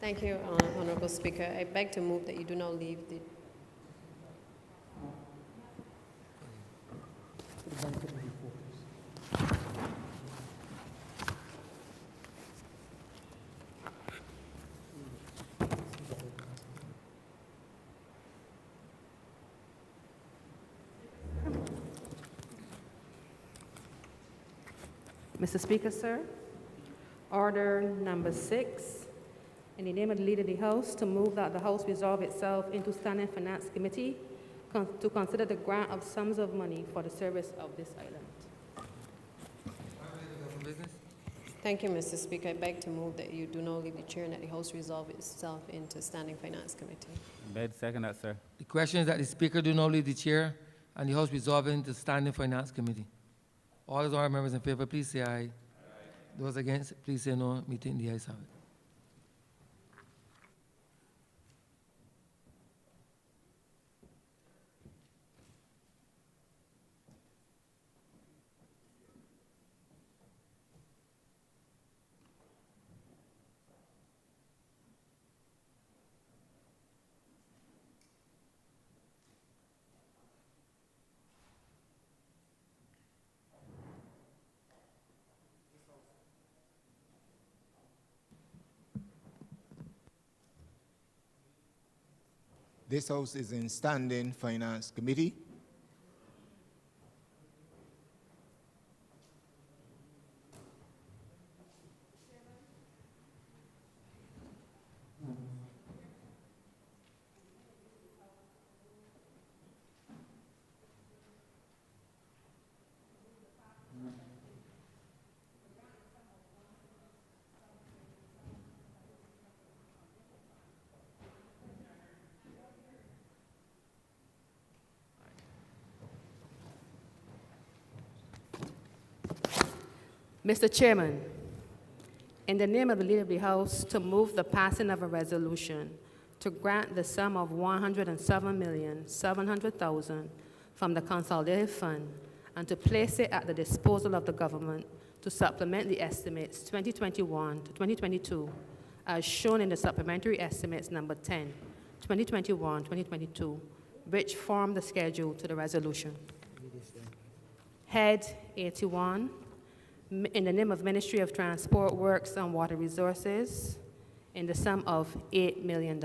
Thank you, Honourable Speaker. I beg to move that you do not leave the... Mr. Speaker, sir, order number 6, in the name of the Leader of the House, to move that the House resolve itself into Standing Finance Committee to consider the grant of sums of money for the service of this island. Thank you, Mr. Speaker. I beg to move that you do not leave the chair and that the House resolve itself into Standing Finance Committee. Beg to second that, sir. The question is that the Speaker do not leave the chair and the House resolve into Standing Finance Committee. All those honourable members in favour, please say aye. Those against, please say no. Meeting the ayes have it. This House is in Standing Finance Committee. Mr. Chairman, in the name of the Leader of the House, to move the passing of a resolution to grant the sum of $107,700,000 from the Consolidated Fund and to place it at the disposal of the government to supplement the estimates 2021 to 2022 as shown in the supplementary estimates number 10, 2021-2022, which form the schedule to the resolution. Head 81, in the name of Ministry of Transport, Works and Water Resources, in the sum of $8 million.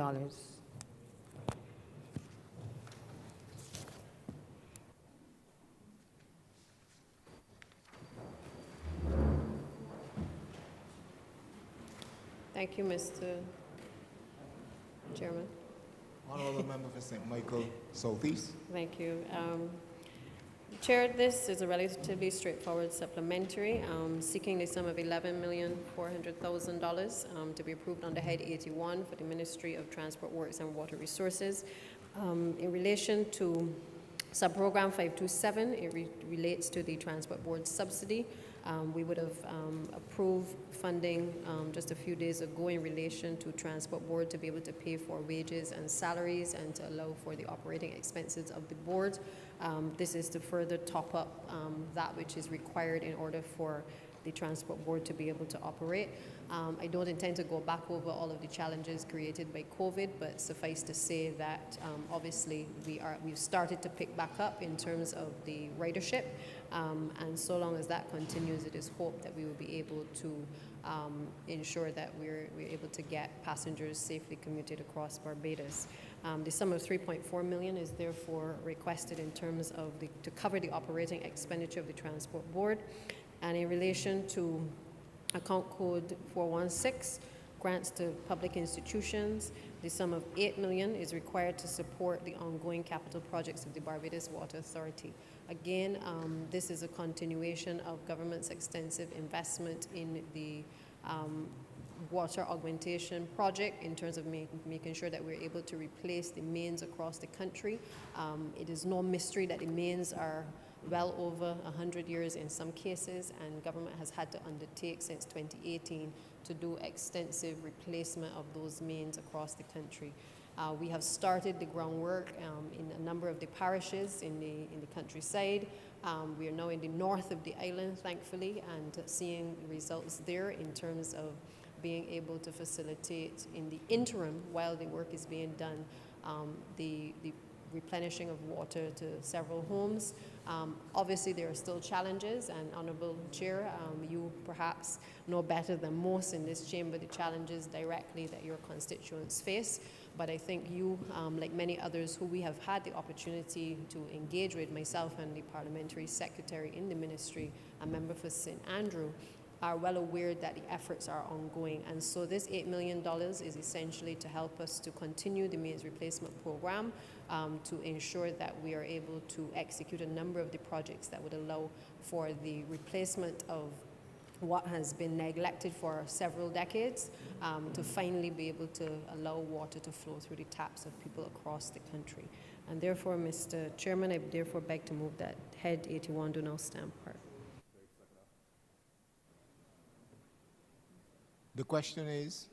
Thank you, Mr. Chairman. Honourable Member for St. Michael Southeast. Thank you. Chair, this is a relatively straightforward supplementary seeking the sum of $11,400,000 to be approved under Head 81 for the Ministry of Transport, Works and Water Resources. In relation to subprogram 527, it relates to the Transport Board subsidy. We would have approved funding just a few days ago in relation to Transport Board to be able to pay for wages and salaries and to allow for the operating expenses of the board. This is to further top up that which is required in order for the Transport Board to be able to operate. I don't intend to go back over all of the challenges created by COVID, but suffice to say that obviously we've started to pick back up in terms of the ridership, and so long as that continues, it is hoped that we will be able to ensure that we're able to get passengers safely commuted across Barbados. The sum of $3.4 million is therefore requested in terms of to cover the operating expenditure of the Transport Board. And in relation to account code 416, grants to public institutions, the sum of $8 million is required to support the ongoing capital projects of the Barbados Water Authority. Again, this is a continuation of government's extensive investment in the water augmentation project in terms of making sure that we're able to replace the mains across the country. It is no mystery that the mains are well over 100 years in some cases, and government has had to undertake since 2018 to do extensive replacement of those mains across the country. We have started the groundwork in a number of the parishes in the countryside. We are now in the north of the island, thankfully, and seeing results there in terms of being able to facilitate in the interim while the work is being done, the replenishing of water to several homes. Obviously, there are still challenges, and Honourable Chair, you perhaps know better than most in this chamber the challenges directly that your constituents face. But I think you, like many others who we have had the opportunity to engage with, myself and the Parliamentary Secretary in the Ministry, a member for St. Andrew, are well aware that the efforts are ongoing. And so this $8 million is essentially to help us to continue the mains replacement program, to ensure that we are able to execute a number of the projects that would allow for the replacement of what has been neglected for several decades, to finally be able to allow water to flow through the taps of people across the country. And therefore, Mr. Chairman, I therefore beg to move that Head 81 do now stand part. The question is,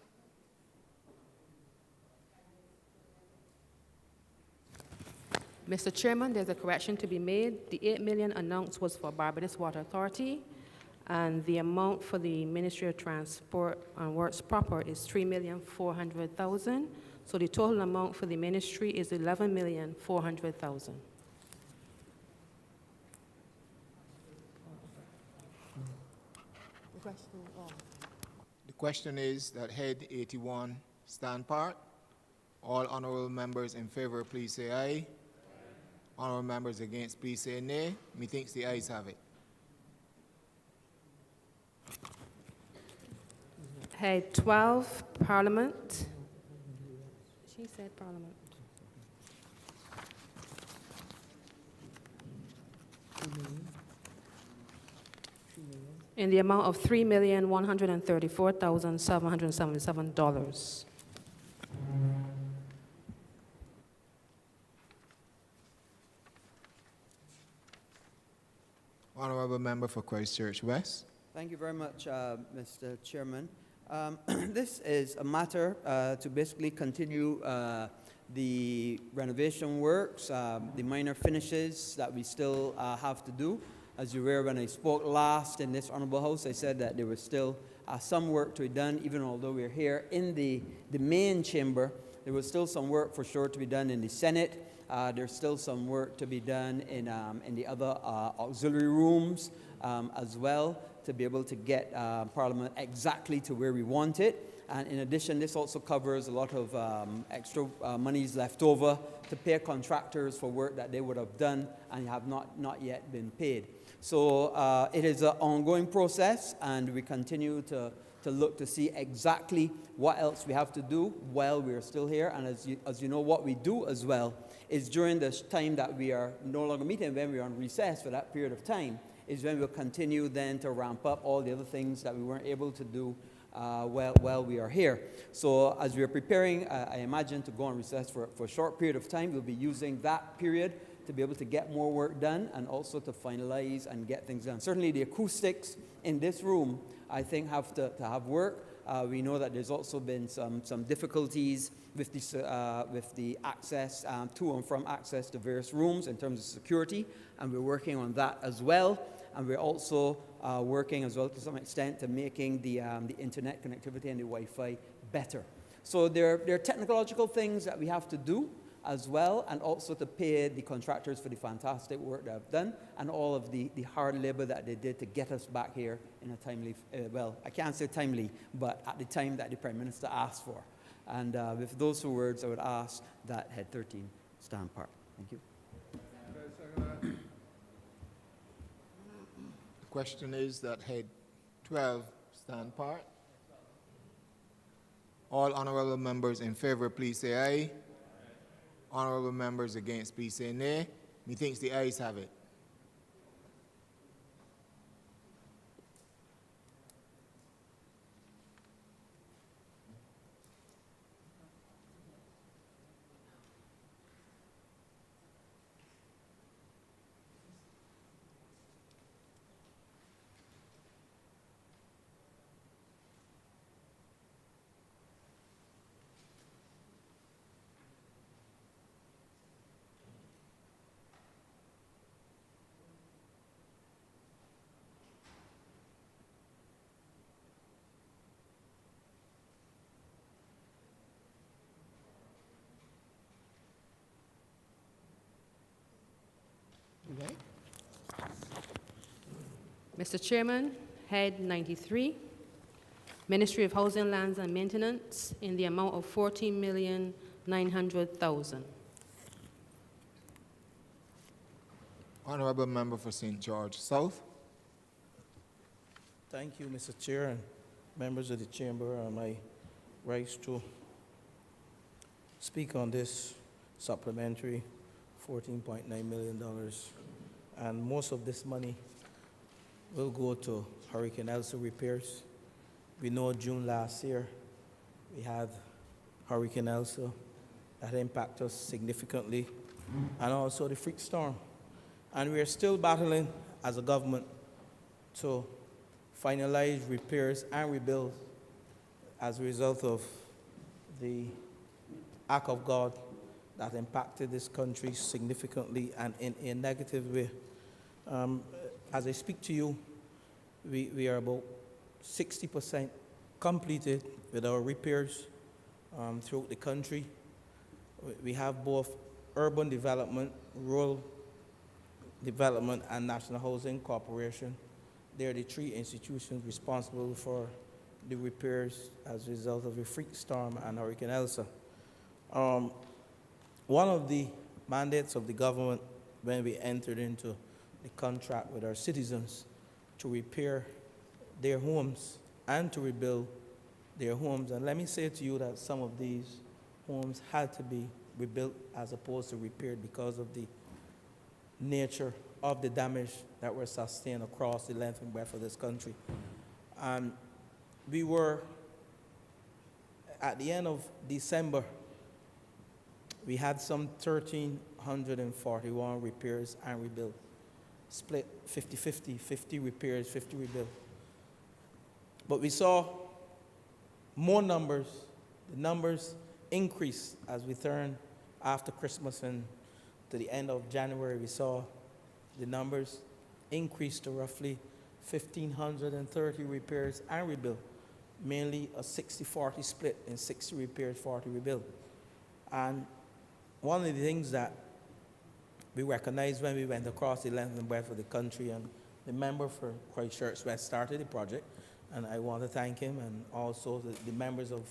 Mr. Chairman, there's a correction to be made. The $8 million announced was for Barbados Water Authority, and the amount for the Ministry of Transport and Works proper is $3,400,000. So the total amount for the ministry is $11,400,000. the question is that Head 81 stand part. All honourable members in favour, please say aye. Honourable members against, please say nay. Methinks the ayes have it. Head 12, Parliament. She said Parliament. In the amount of $3,134,777. Honourable member for Christchurch West. Thank you very much, Mr. Chairman. This is a matter to basically continue the renovation works, the minor finishes that we still have to do. As you were, when I spoke last in this Honourable House, I said that there was still some work to be done, even although we're here in the main chamber. There was still some work for sure to be done in the Senate. There's still some work to be done in the other auxiliary rooms as well, to be able to get Parliament exactly to where we want it. And in addition, this also covers a lot of extra monies left over to pay contractors for work that they would have done and have not yet been paid. So it is an ongoing process, and we continue to look to see exactly what else we have to do while we are still here. And as you know, what we do as well is during this time that we are no longer meeting, when we are on recess for that period of time, is when we'll continue then to ramp up all the other things that we weren't able to do while we are here. So as we are preparing, I imagine, to go on recess for a short period of time, we'll be using that period to be able to get more work done and also to finalize and get things done. Certainly the acoustics in this room, I think, have to have work. We know that there's also been some difficulties with the access to and from access to various rooms in terms of security, and we're working on that as well. And we're also working as well to some extent to making the internet connectivity and the Wi-Fi better. So there are technological things that we have to do as well, and also to pay the contractors for the fantastic work they have done and all of the hard labor that they did to get us back here in a timely, well, I can't say timely, but at the time that the Prime Minister asked for. And with those two words, I would ask that Head 13 stand part. Thank you. The question is that Head 12 stand part. All honourable members in favour, please say aye. Honourable members against, please say nay. Methinks the ayes have it. Mr. Chairman, Head 93, Ministry of Housing, Lands and Maintenance, in the amount of $14,900,000. Honourable Member for St. George South. Thank you, Mr. Chair, and members of the chamber. My rights to speak on this supplementary $14.9 million. And most of this money will go to Hurricane Elsa repairs. We know June last year, we had Hurricane Elsa that impacted us significantly, and also the freak storm. And we are still battling as a government to finalize repairs and rebuild as a result of the act of God that impacted this country significantly and in a negative way. As I speak to you, we are about 60% completed with our repairs throughout the country. We have both urban development, rural development, and National Housing Corporation. They are the three institutions responsible for the repairs as a result of the freak storm and Hurricane Elsa. One of the mandates of the government when we entered into the contract with our citizens to repair their homes and to rebuild their homes. And let me say to you that some of these homes had to be rebuilt as opposed to repaired because of the nature of the damage that were sustained across the length and breadth of this country. And we were, at the end of December, we had some 1,341 repairs and rebuild, split 50-50, 50 repairs, 50 rebuild. But we saw more numbers. The numbers increased as we turned after Christmas and to the end of January. We saw the numbers increase to roughly 1,530 repairs and rebuild, mainly a 60-40 split in 60 repairs, 40 rebuild. And one of the things that we recognized when we went across the length and breadth of the country, and the member for Christchurch West started the project, and I want to thank him, and also the members of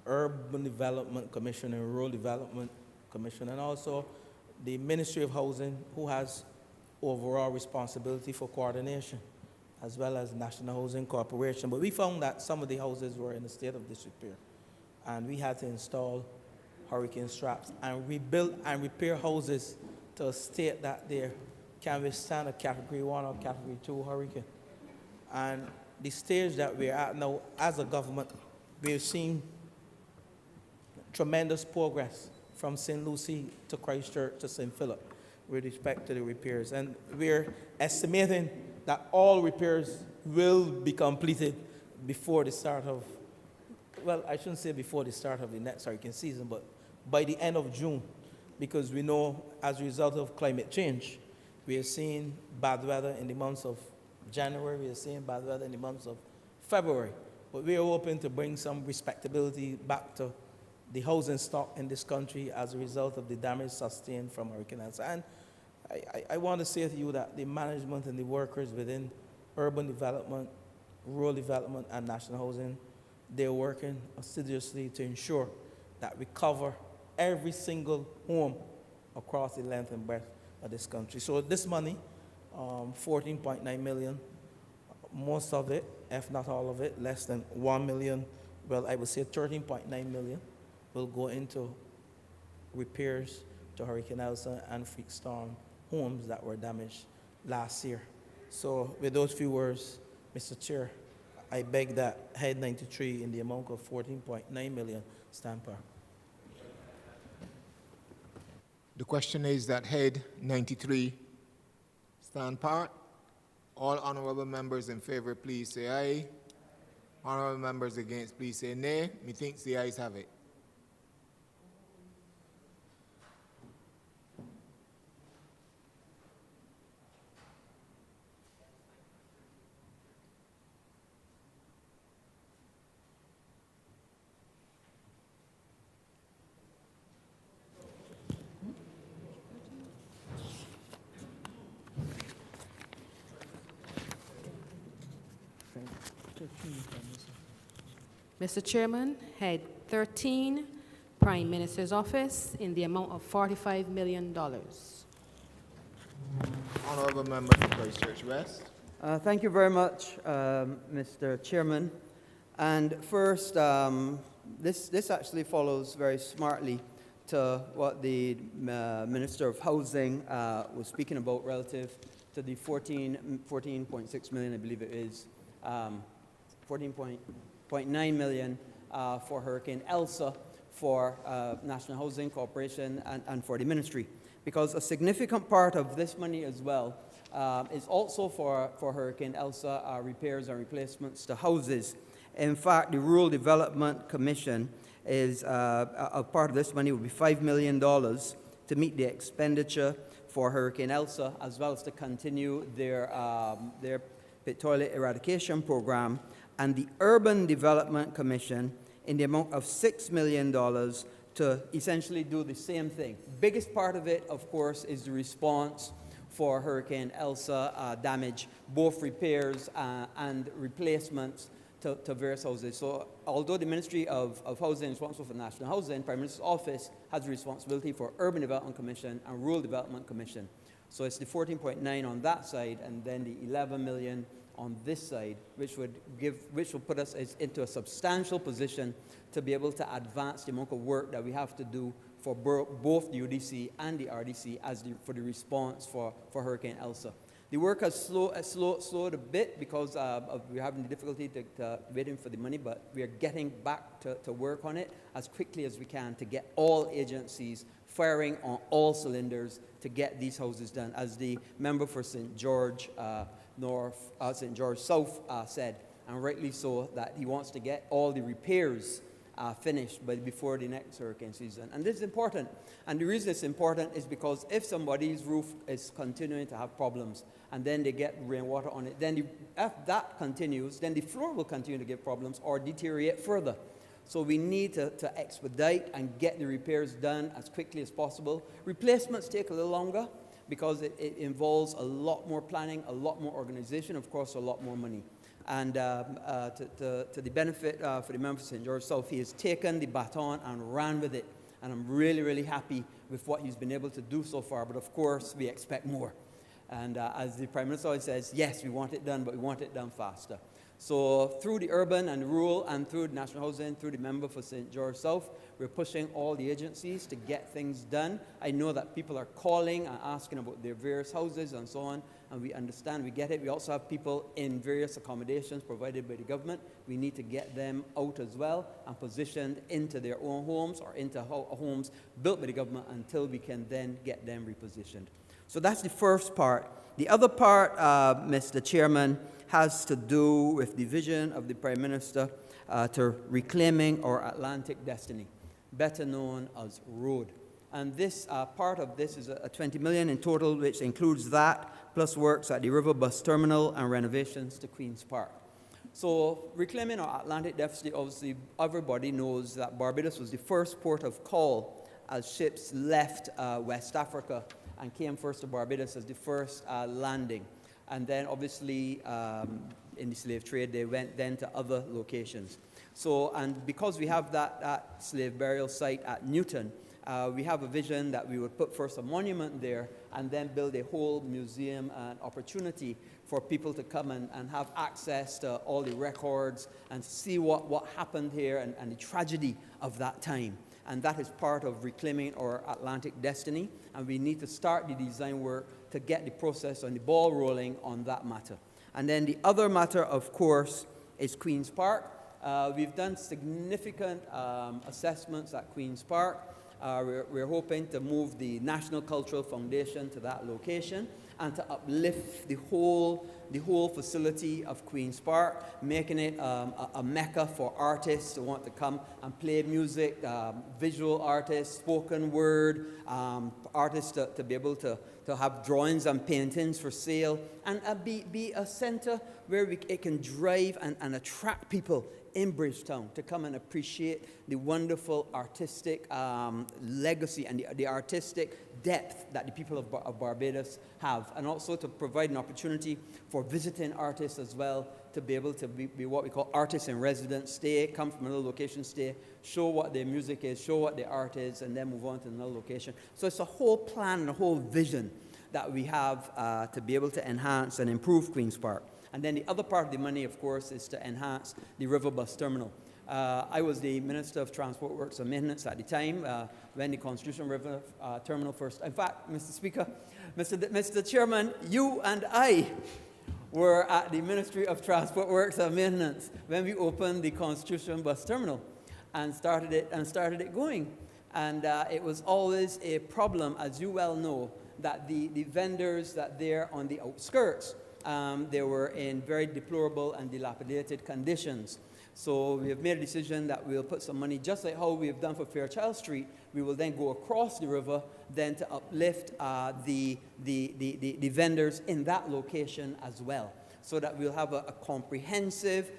Urban Development Commission and Rural Development Commission, and also the Ministry of Housing, who has overall responsibility for coordination, as well as National Housing Corporation. But we found that some of the houses were in a state of disrepair, and we had to install hurricane straps and rebuild and repair houses to a state that they can withstand a Category 1 or Category 2 hurricane. And the stage that we're at now as a government, we've seen tremendous progress from St. Lucie to Christchurch to St. Philip with respect to the repairs. And we're estimating that all repairs will be completed before the start of, well, I shouldn't say before the start of the next hurricane season, but by the end of June, because we know as a result of climate change, we are seeing bad weather in the months of January, we are seeing bad weather in the months of February. But we are hoping to bring some respectability back to the housing stock in this country as a result of the damage sustained from Hurricane Elsa. And I want to say to you that the management and the workers within urban development, rural development, and national housing, they're working assiduously to ensure that we cover every single home across the length and breadth of this country. So this money, 14.9 million, most of it, if not all of it, less than 1 million, well, I would say 13.9 million, will go into repairs to Hurricane Elsa and freak storm homes that were damaged last year. So with those few words, Mr. Chair, I beg that Head 93 in the amount of 14.9 million stand par. The question is that Head 93 stand part. All honourable members in favour, please say aye. Honourable members against, please say nay. Methinks the ayes have it. Mr. Chairman, Head 13, Prime Minister's Office, in the amount of $45 million. Honourable member for Christchurch West. Thank you very much, Mr. Chairman. And first, this actually follows very smartly to what the Minister of Housing was speaking about relative to the 14.6 million, I believe it is, 14.9 million for Hurricane Elsa for National Housing Corporation and for the ministry. Because a significant part of this money as well is also for Hurricane Elsa repairs and replacements to houses. In fact, the Rural Development Commission is a part of this money will be $5 million to meet the expenditure for Hurricane Elsa, as well as to continue their pit toilet eradication program, and the Urban Development Commission in the amount of $6 million to essentially do the same thing. Biggest part of it, of course, is the response for Hurricane Elsa damage, both repairs and replacements to various houses. So although the Ministry of Housing is responsible for national housing, Prime Minister's Office has the responsibility for Urban Development Commission and Rural Development Commission. So it's the 14.9 on that side and then the 11 million on this side, which will put us into a substantial position to be able to advance the amount of work that we have to do for both the UDC and the RDC for the response for Hurricane Elsa. The work has slowed a bit because we're having the difficulty to waiting for the money, but we are getting back to work on it as quickly as we can to get all agencies firing on all cylinders to get these houses done. As the member for St. George St. George South said, and rightly so, that he wants to get all the repairs finished before the next hurricane season. And this is important. And the reason it's important is because if somebody's roof is continuing to have problems and then they get rainwater on it, then if that continues, then the floor will continue to give problems or deteriorate further. So we need to expedite and get the repairs done as quickly as possible. Replacements take a little longer because it involves a lot more planning, a lot more organization, of course, a lot more money. And to the benefit for the member of St. George South, he has taken the baton and ran with it. And I'm really, really happy with what he's been able to do so far. But of course, we expect more. And as the Prime Minister always says, yes, we want it done, but we want it done faster. So through the urban and rural and through the national housing, through the member for St. George South, we're pushing all the agencies to get things done. I know that people are calling and asking about their various houses and so on, and we understand, we get it. We also have people in various accommodations provided by the government. We need to get them out as well and positioned into their own homes or into homes built by the government until we can then get them repositioned. So that's the first part. The other part, Mr. Chairman, has to do with the vision of the Prime Minister to reclaiming our Atlantic destiny, better known as road. And this part of this is a 20 million in total, which includes that, plus works at the River Bus Terminal and renovations to Queen's Park. So reclaiming our Atlantic destiny, obviously everybody knows that Barbados was the first port of call as ships left West Africa and came first to Barbados as the first landing. And then obviously in the slave trade, they went then to other locations. So, and because we have that slave burial site at Newton, we have a vision that we would put first a monument there and then build a whole museum and opportunity for people to come and have access to all the records and see what happened here and the tragedy of that time. And that is part of reclaiming our Atlantic destiny. And we need to start the design work to get the process and the ball rolling on that matter. And then the other matter, of course, is Queen's Park. We've done significant assessments at Queen's Park. We're hoping to move the National Cultural Foundation to that location and to uplift the whole facility of Queen's Park, making it a mecca for artists who want to come and play music, visual artists, spoken word, artists to be able to have drawings and paintings for sale, and be a center where it can drive and attract people in Bridgetown to come and appreciate the wonderful artistic legacy and the artistic depth that the people of Barbados have, and also to provide an opportunity for visiting artists as well to be able to be what we call artists in residence, stay, come from another location, stay, show what their music is, show what their art is, and then move on to another location. So it's a whole plan and a whole vision that we have to be able to enhance and improve Queen's Park. And then the other part of the money, of course, is to enhance the river bus terminal. I was the Minister of Transport Works and Maintenance at the time when the Constitution River Terminal first. In fact, Mr. Speaker, Mr. Chairman, you and I were at the Ministry of Transport Works and Maintenance when we opened the Constitution Bus Terminal and started it going. And it was always a problem, as you well know, that the vendors that they're on the outskirts, they were in very deplorable and dilapidated conditions. So we have made a decision that we'll put some money, just like how we have done for Fairchild Street. We will then go across the river, then to uplift the vendors in that location as well, so that we'll have a comprehensive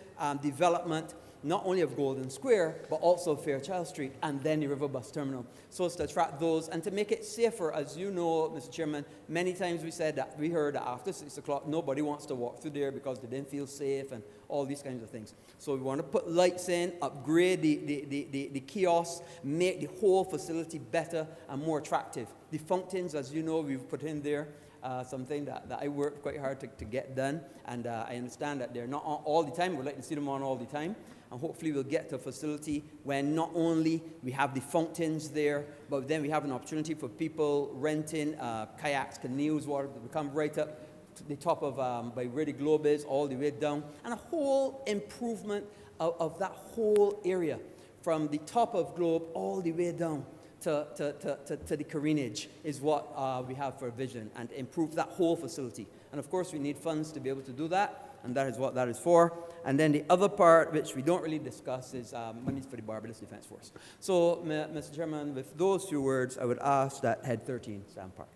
development, not only of Golden Square, but also Fairchild Street, and then the river bus terminal. So as to attract those, and to make it safer. As you know, Mr. Chairman, many times we heard that after 6 o'clock, nobody wants to walk through there because they didn't feel safe and all these kinds of things. So we want to put lights in, upgrade the kiosks, make the whole facility better and more attractive. The fountains, as you know, we've put in there, something that I worked quite hard to get done, and I understand that they're not on all the time. We'd like to see them on all the time, and hopefully we'll get to a facility where not only we have the fountains there, but then we have an opportunity for people renting kayaks, canoes, water to come right up to the top of by where the globe is, all the way down, and a whole improvement of that whole area from the top of globe all the way down to the careenage is what we have for a vision, and improve that whole facility. And of course we need funds to be able to do that, and that is what that is for. And then the other part, which we don't really discuss, is monies for the Barbados Defence Force. So, Mr. Chairman, with those few words, I would ask that Head 13 stand part.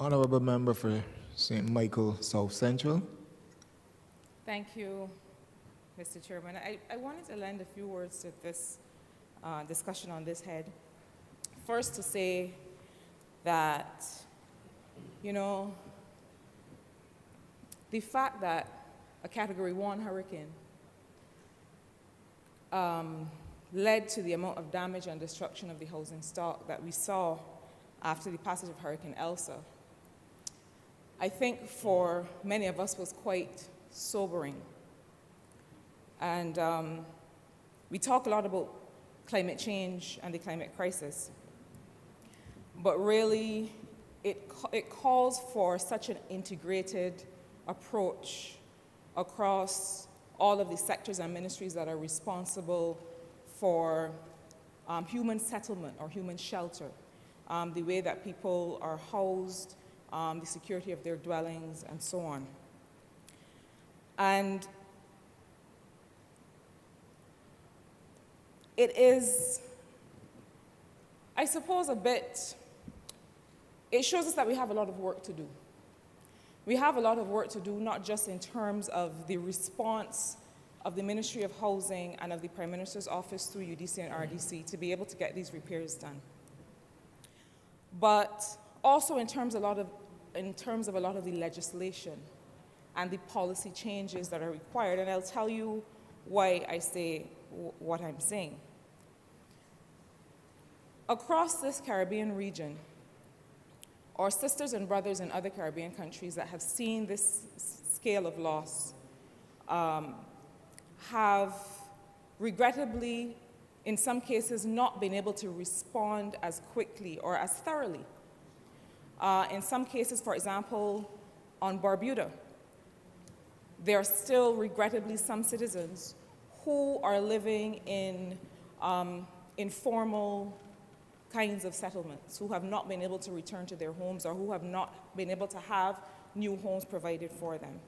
Honourable Member for St. Michael South Central. Thank you, Mr. Chairman. I wanted to lend a few words to this discussion on this head. First, to say that, you know, the fact that a Category 1 hurricane led to the amount of damage and destruction of the housing stock that we saw after the passage of Hurricane Elsa, I think for many of us was quite sobering. And we talk a lot about climate change and the climate crisis, but really it calls for such an integrated approach across all of the sectors and ministries that are responsible for human settlement or human shelter, the way that people are housed, the security of their dwellings, and so on. And it is, I suppose, it shows us that we have a lot of work to do. We have a lot of work to do, not just in terms of the response of the Ministry of Housing and of the Prime Minister's Office through UDC and RDC to be able to get these repairs done, but also in terms of a lot of the legislation and the policy changes that are required. And I'll tell you why I say what I'm saying. Across this Caribbean region, our sisters and brothers in other Caribbean countries that have seen this scale of loss have regrettably, in some cases, not been able to respond as quickly or as thoroughly. In some cases, for example, on Barbuda, there are still regrettably some citizens who are living in informal kinds of settlements, who have not been able to return to their homes or who have not been able to have new homes provided for them.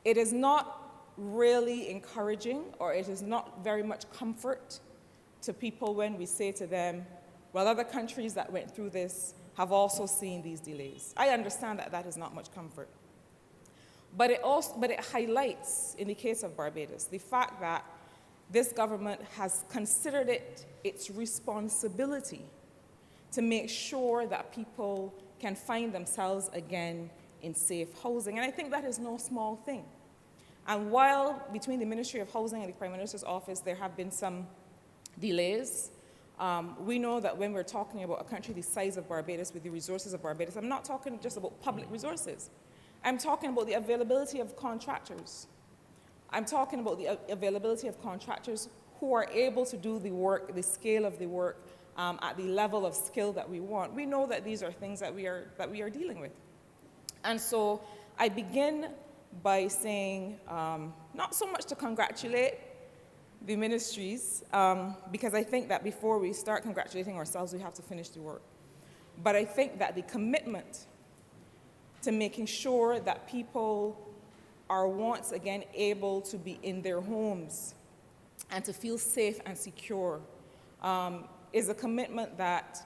It is not really encouraging, or it is not very much comfort to people when we say to them, well, other countries that went through this have also seen these delays. I understand that that is not much comfort. But it highlights, in the case of Barbados, the fact that this government has considered it its responsibility to make sure that people can find themselves again in safe housing. And I think that is no small thing. And while between the Ministry of Housing and the Prime Minister's office there have been some delays, we know that when we're talking about a country the size of Barbados with the resources of Barbados, I'm not talking just about public resources. I'm talking about the availability of contractors. I'm talking about the availability of contractors who are able to do the work, the scale of the work, at the level of skill that we want. We know that these are things that we are dealing with. And so I begin by saying, not so much to congratulate the ministries, because I think that before we start congratulating ourselves, we have to finish the work. But I think that the commitment to making sure that people are once again able to be in their homes and to feel safe and secure is a commitment that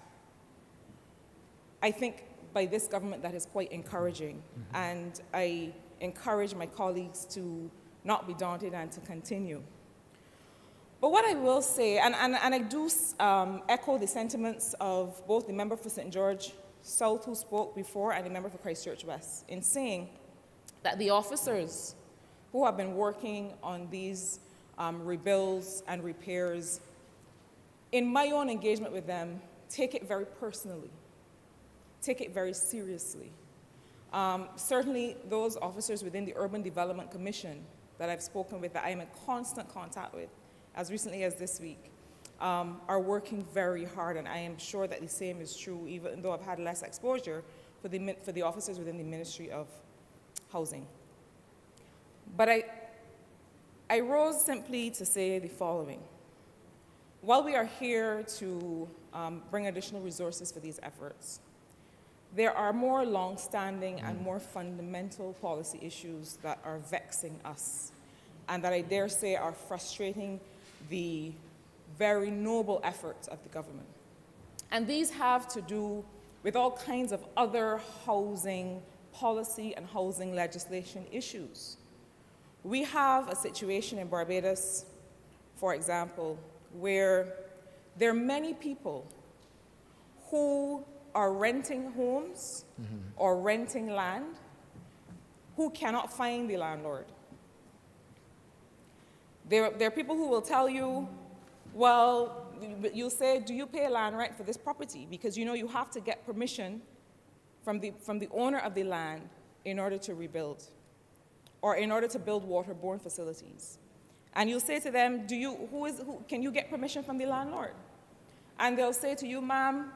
I think by this government that is quite encouraging. And I encourage my colleagues to not be daunted and to continue. But what I will say, and I do echo the sentiments of both the member for St. George South who spoke before and the member for Christchurch West in saying that the officers who have been working on these rebuilds and repairs, in my own engagement with them, take it very personally, take it very seriously. Certainly those officers within the Urban Development Commission that I've spoken with, that I am in constant contact with, as recently as this week, are working very hard, and I am sure that the same is true, even though I've had less exposure for the officers within the Ministry of Housing. But I rose simply to say the following. While we are here to bring additional resources for these efforts, there are more long-standing and more fundamental policy issues that are vexing us, and that I dare say are frustrating the very noble efforts of the government. And these have to do with all kinds of other housing policy and housing legislation issues. We have a situation in Barbados, for example, where there are many people who are renting homes or renting land who cannot find the landlord. There are people who will tell you, well, you'll say, do you pay land rent for this property? Because you know you have to get permission from the owner of the land in order to rebuild or in order to build waterborne facilities. And you'll say to them, can you get permission from the landlord? And they'll say to you, ma'am,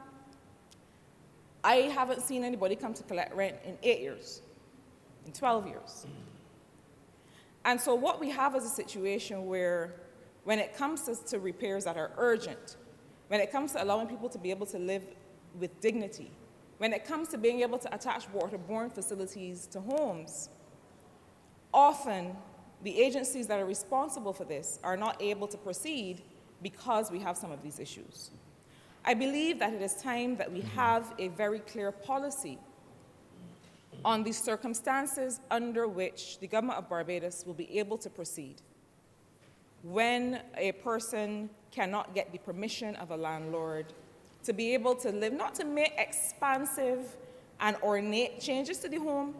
I haven't seen anybody come to collect rent in 8 years, in 12 years. And so what we have is a situation where when it comes to repairs that are urgent, when it comes to allowing people to be able to live with dignity, when it comes to being able to attach waterborne facilities to homes, often the agencies that are responsible for this are not able to proceed because we have some of these issues. I believe that it is time that we have a very clear policy on the circumstances under which the government of Barbados will be able to proceed when a person cannot get the permission of a landlord to be able to live, not to make expansive and ornate changes to the home,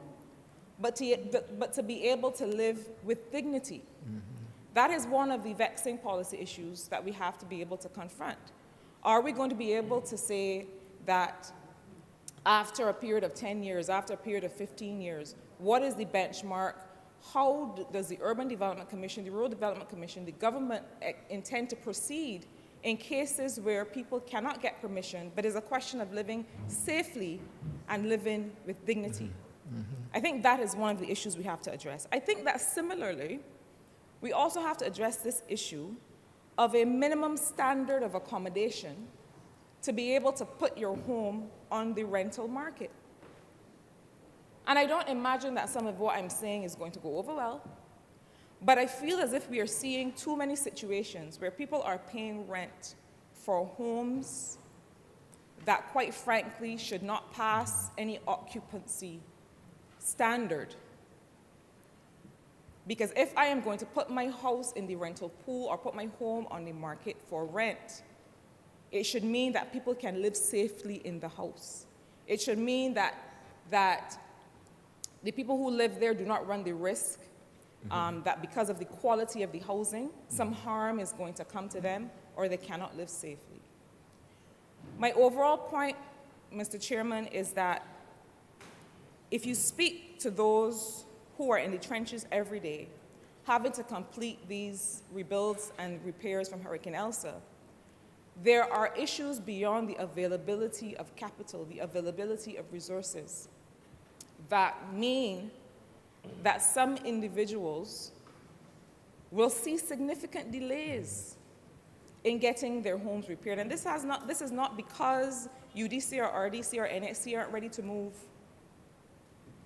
but to be able to live with dignity. That is one of the vexing policy issues that we have to be able to confront. Are we going to be able to say that after a period of 10 years, after a period of 15 years, what is the benchmark? How does the Urban Development Commission, the Rural Development Commission, the government intend to proceed in cases where people cannot get permission, but is a question of living safely and living with dignity? I think that is one of the issues we have to address. I think that similarly, we also have to address this issue of a minimum standard of accommodation to be able to put your home on the rental market. And I don't imagine that some of what I'm saying is going to go over well, but I feel as if we are seeing too many situations where people are paying rent for homes that, quite frankly, should not pass any occupancy standard. Because if I am going to put my house in the rental pool or put my home on the market for rent, it should mean that people can live safely in the house. It should mean that the people who live there do not run the risk that because of the quality of the housing, some harm is going to come to them or they cannot live safely. My overall point, Mr. Chairman, is that if you speak to those who are in the trenches every day, having to complete these rebuilds and repairs from Hurricane Elsa, there are issues beyond the availability of capital, the availability of resources, that mean that some individuals will see significant delays in getting their homes repaired. And this is not because UDC or RDC or NXC aren't ready to move,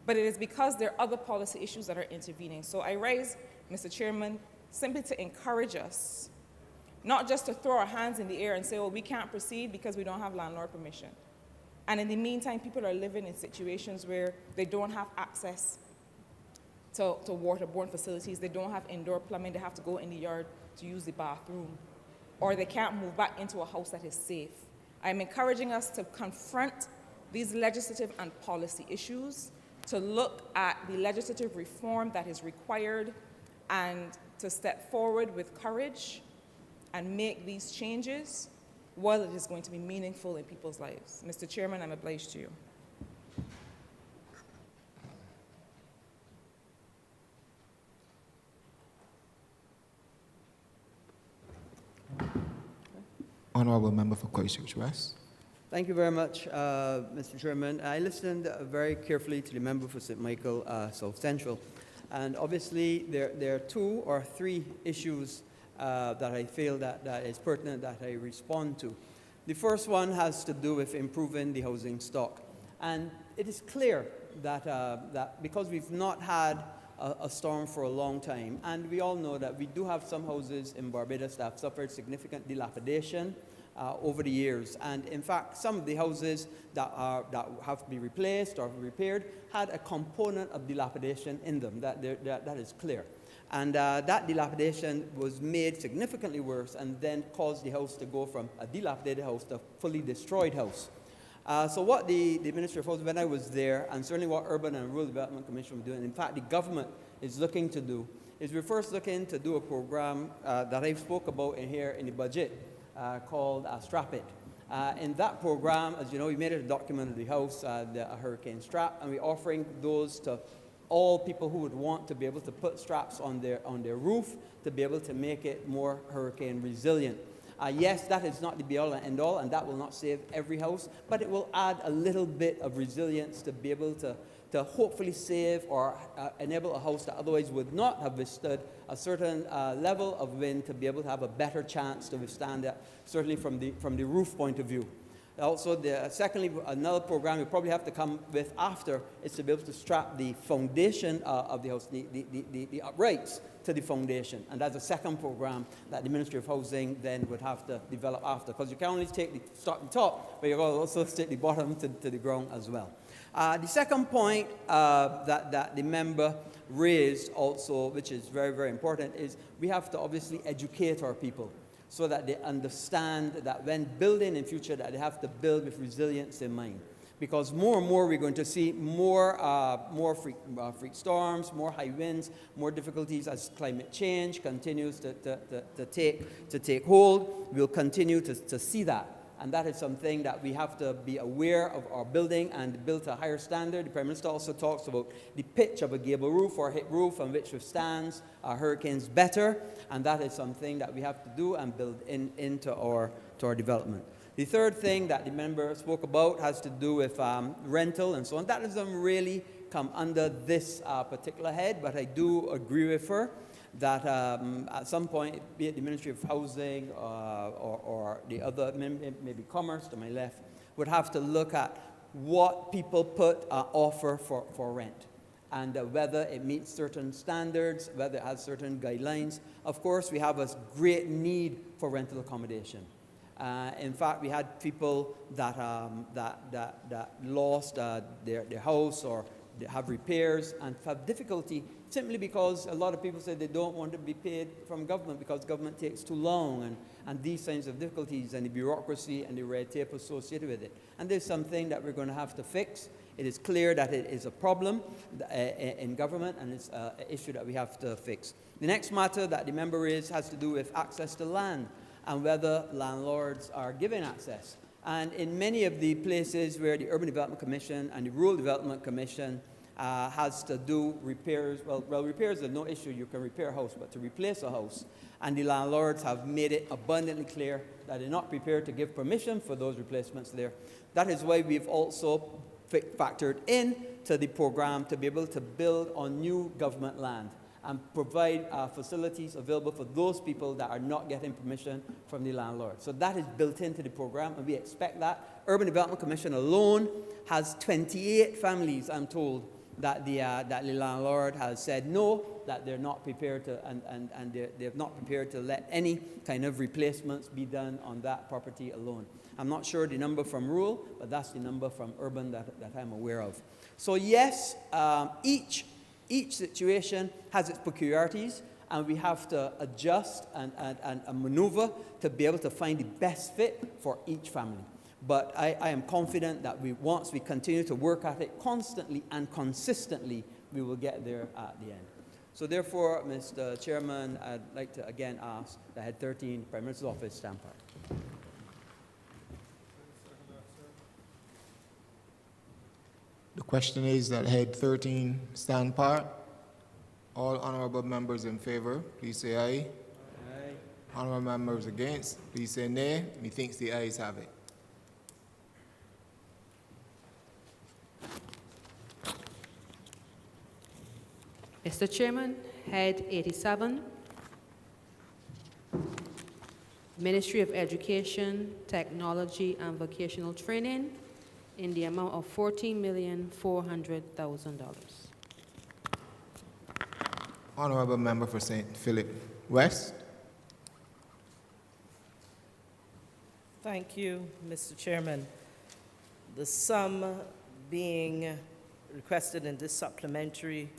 but it is because there are other policy issues that are intervening. So I raise, Mr. Chairman, simply to encourage us, not just to throw our hands in the air and say, oh, we can't proceed because we don't have landlord permission. And in the meantime, people are living in situations where they don't have access to waterborne facilities. They don't have indoor plumbing. They have to go in the yard to use the bathroom. Or they can't move back into a house that is safe. I'm encouraging us to confront these legislative and policy issues, to look at the legislative reform that is required, and to step forward with courage and make these changes while it is going to be meaningful in people's lives. Mr. Chairman, I'm obliged to you. Honourable Member for Christchurch West. Thank you very much, Mr. Chairman. I listened very carefully to the member for St. Michael South Central. And obviously, there are 2 or 3 issues that I feel that is pertinent that I respond to. The first one has to do with improving the housing stock. And it is clear that because we've not had a storm for a long time, and we all know that we do have some houses in Barbados that have suffered significant dilapidation over the years. And in fact, some of the houses that have to be replaced or repaired had a component of dilapidation in them. That is clear. And that dilapidation was made significantly worse and then caused the house to go from a dilapidated house to a fully destroyed house. So what the Ministry of Housing, when I was there, and certainly what Urban and Rural Development Commission were doing, in fact, the government is looking to do, is we're first looking to do a program that I spoke about here in the budget called Strap It. In that program, as you know, we made it a document of the House, the Hurricane Strap, and we're offering those to all people who would want to be able to put straps on their roof to be able to make it more hurricane resilient. Yes, that is not the be-all and end-all, and that will not save every house, but it will add a little bit of resilience to be able to hopefully save or enable a house that otherwise would not have withstood a certain level of wind to be able to have a better chance to withstand that, certainly from the roof point of view. Also, secondly, another program we probably have to come with after is to be able to strap the foundation of the house, the uprights to the foundation. And that's a second program that the Ministry of Housing then would have to develop after, because you can only start the top, but you also take the bottom to the ground as well. The second point that the member raised also, which is very, very important, is we have to obviously educate our people so that they understand that when building in future, that they have to build with resilience in mind. Because more and more we're going to see more freak storms, more high winds, more difficulties as climate change continues to take hold. We'll continue to see that. And that is something that we have to be aware of our building and build to a higher standard. The Prime Minister also talks about the pitch of a gable roof or hip roof on which withstands hurricanes better. And that is something that we have to do and build into our development. The third thing that the member spoke about has to do with rental and so on. That doesn't really come under this particular head, but I do agree with her that at some point, be it the Ministry of Housing or the other, maybe Commerce to my left, would have to look at what people offer for rent and whether it meets certain standards, whether it has certain guidelines. Of course, we have a great need for rental accommodation. In fact, we had people that lost their house or they have repairs and have difficulty simply because a lot of people say they don't want to be paid from government because government takes too long and these kinds of difficulties and the bureaucracy and the red tape associated with it. And there's something that we're going to have to fix. It is clear that it is a problem in government and it's an issue that we have to fix. The next matter that the member raised has to do with access to land and whether landlords are given access. And in many of the places where the Urban Development Commission and the Rural Development Commission has to do repairs, well, repairs are no issue, you can repair a house, but to replace a house, and the landlords have made it abundantly clear that they're not prepared to give permission for those replacements there. That is why we've also factored in to the program to be able to build on new government land and provide facilities available for those people that are not getting permission from the landlord. So that is built into the program, and we expect that. Urban Development Commission alone has 28 families, I'm told, that the landlord has said no, that they're not prepared to, and they're not prepared to let any kind of replacements be done on that property alone. I'm not sure the number from rural, but that's the number from urban that I'm aware of. So yes, each situation has its peculiarities, and we have to adjust and maneuver to be able to find the best fit for each family. But I am confident that once we continue to work at it constantly and consistently, we will get there at the end. So therefore, Mr. Chairman, I'd like to again ask that Head 13, Prime Minister's Office, stand part. The question is that Head 13 stand part. All honourable members in favour, please say aye. Aye. Honourable members against, please say nay. Methinks the ayes have it. Mr. Chairman, Head 87, Ministry of Education, Technology and Vocational Training, in the amount of $14,400,000. Honourable member for St. Philip West. Thank you, Mr. Chairman. The sum being requested in this supplementary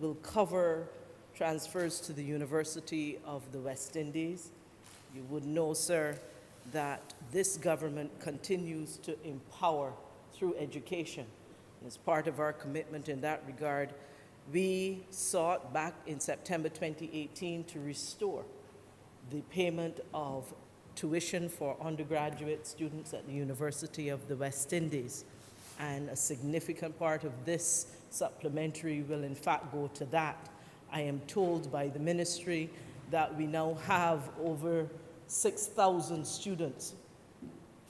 will cover transfers to the University of the West Indies. You would know, sir, that this government continues to empower through education. And as part of our commitment in that regard, we sought back in September 2018 to restore the payment of tuition for undergraduate students at the University of the West Indies. And a significant part of this supplementary will in fact go to that. I am told by the ministry that we now have over 6,000 students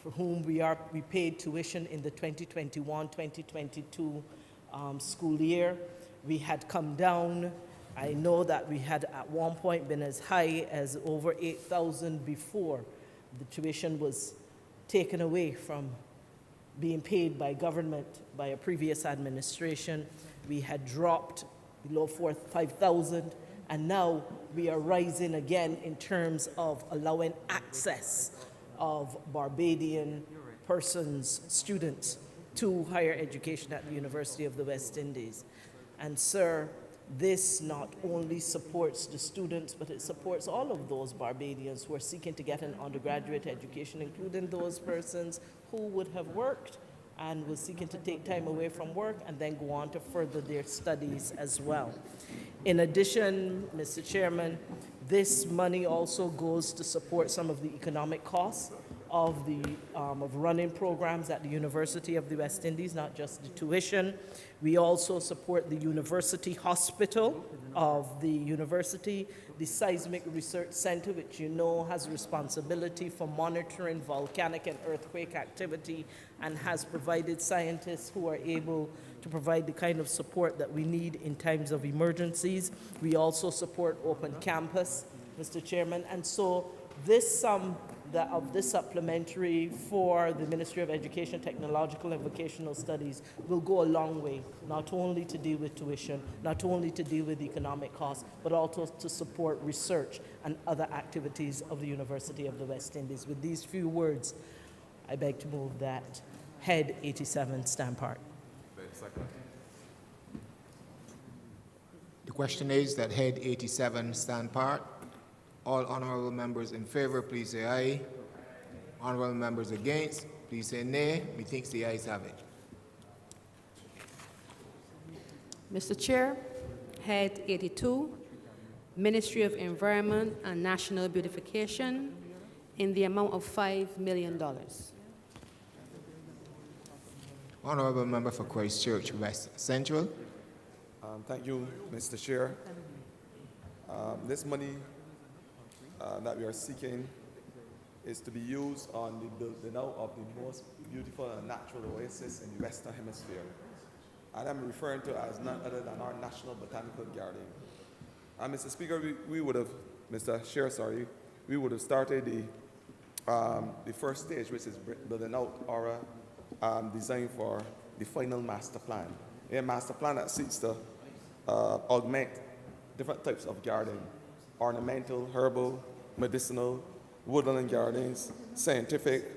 for whom we paid tuition in the 2021-2022 school year. We had come down. I know that we had at one point been as high as over 8,000 before the tuition was taken away from being paid by government by a previous administration. We had dropped below 5,000, and now we are rising again in terms of allowing access of Barbadian persons, students, to higher education at the University of the West Indies. And sir, this not only supports the students, but it supports all of those Barbadians who are seeking to get an undergraduate education, including those persons who would have worked and was seeking to take time away from work and then go on to further their studies as well. In addition, Mr. Chairman, this money also goes to support some of the economic costs of running programs at the University of the West Indies, not just the tuition. We also support the University Hospital of the university, the Seismic Research Center, which you know has responsibility for monitoring volcanic and earthquake activity and has provided scientists who are able to provide the kind of support that we need in times of emergencies. We also support Open Campus, Mr. Chairman, and so this sum of this supplementary for the Ministry of Education, Technological and Vocational Studies will go a long way, not only to deal with tuition, not only to deal with economic costs, but also to support research and other activities of the University of the West Indies. With these few words, I beg to move that Head 87 stand part. question is that Head 87 stand part. All honorable members in favor, please say aye. Honorable members against, please say nay. Methinks the ayes have it. Mr. Chair, Head 82, Ministry of Environment and National Beautification, in the amount of $5 million. Honorable member for Christchurch West Central. Thank you, Mr. Chair. This money that we are seeking is to be used on the building out of the most beautiful and natural oasis in the Western Hemisphere. And I'm referring to as none other than our National Botanical Garden. Mr. Speaker, we would have, Mr. Chair, sorry, we would have started the first stage, which is building out our design for the final master plan. A master plan that seeks to augment different types of garden: ornamental, herbal, medicinal, woodland gardens, scientific,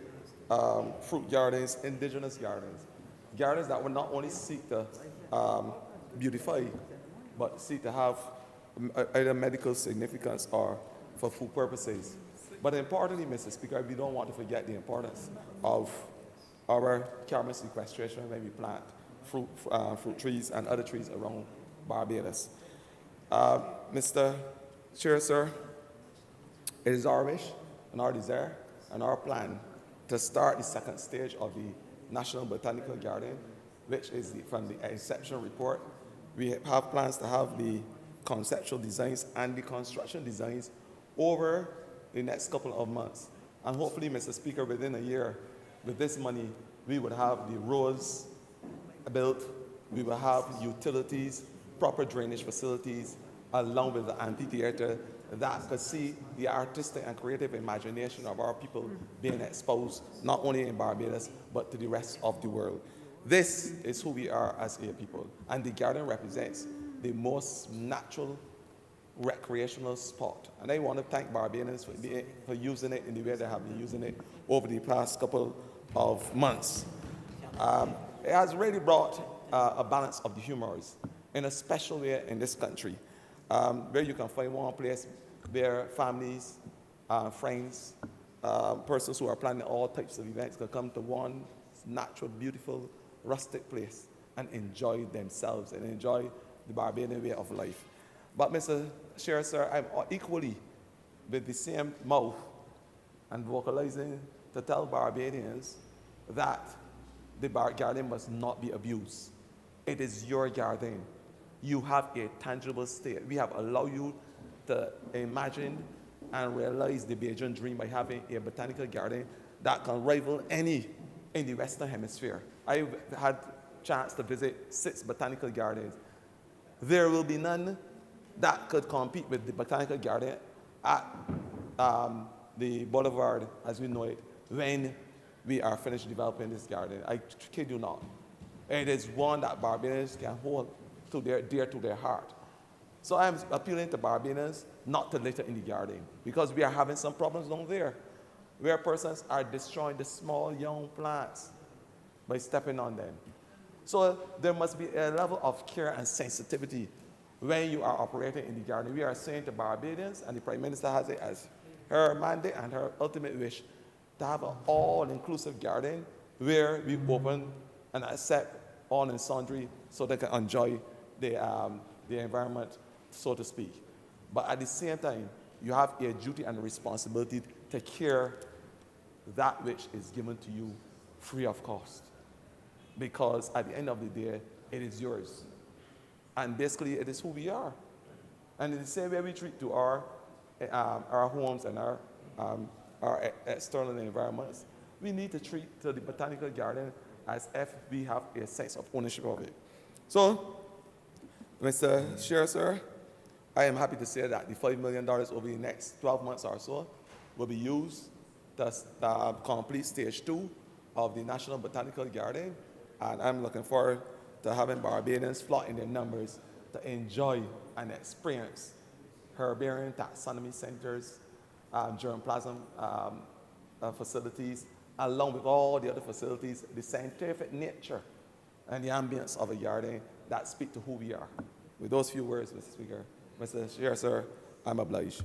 fruit gardens, indigenous gardens. Gardens that will not only seek to beautify, but seek to have either medical significance or for food purposes. But importantly, Mr. Speaker, we don't want to forget the importance of our carbon sequestration when we plant fruit trees and other trees around Barbados. Mr. Chair, sir, it is our wish and our desire and our plan to start the second stage of the National Botanical Garden, which is from the inception report. We have plans to have the conceptual designs and the construction designs over the next couple of months. And hopefully, Mr. Speaker, within a year, with this money, we would have the roads built, we will have utilities, proper drainage facilities, along with the amphitheater that could see the artistic and creative imagination of our people being exposed, not only in Barbados, but to the rest of the world. This is who we are as a people, and the garden represents the most natural recreational spot. And I want to thank Barbadians for using it in the way they have been using it over the past couple of months. It has really brought a balance of the humors in a special way in this country, where you can find one place where families, friends, persons who are planning all types of events can come to one natural, beautiful, rustic place and enjoy themselves and enjoy the Barbadian way of life. But Mr. Chair, sir, I'm equally with the same mouth and vocalizing to tell Barbadians that the garden must not be abused. It is your garden. You have a tangible state. We have allowed you to imagine and realize the Bajan dream by having a botanical garden that can rival any in the Western Hemisphere. I've had chance to visit 6 botanical gardens. There will be none that could compete with the botanical garden at the boulevard as we know it when we are finished developing this garden. I kid you not. It is one that Barbadians can hold dear to their heart. So I'm appealing to Barbadians not to litter in the garden, because we are having some problems down there where persons are destroying the small young plants by stepping on them. So there must be a level of care and sensitivity when you are operating in the garden. We are saying to Barbadians, and the Prime Minister has it as her mandate and her ultimate wish, to have an all-inclusive garden where we open and accept all and sundry so they can enjoy the environment, so to speak. But at the same time, you have a duty and a responsibility to care that which is given to you free of cost. Because at the end of the day, it is yours. And basically, it is who we are. And in the same way we treat to our homes and our external environments, we need to treat to the botanical garden as if we have a sense of ownership of it. So, Mr. Chair, sir, I am happy to say that the $5 million over the next 12 months or so will be used to complete stage 2 of the National Botanical Garden. And I'm looking forward to having Barbadians flock in their numbers to enjoy and experience herbarium taxonomy centers, germplasm facilities, along with all the other facilities, the scientific nature and the ambience of a garden that speak to who we are. With those few words, Mr. Speaker, Mr. Chair, sir, I'm obliged.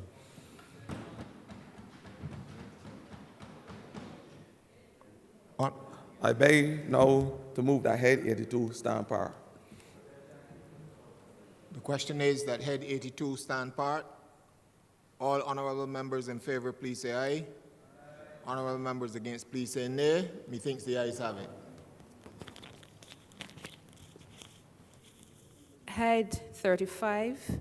On- I beg now to move that Head 82 stand par. The question is that Head 82 stand part. All honourable members in favour, please say aye. Honourable members against, please say nay. Methinks the ayes have it. Head 35,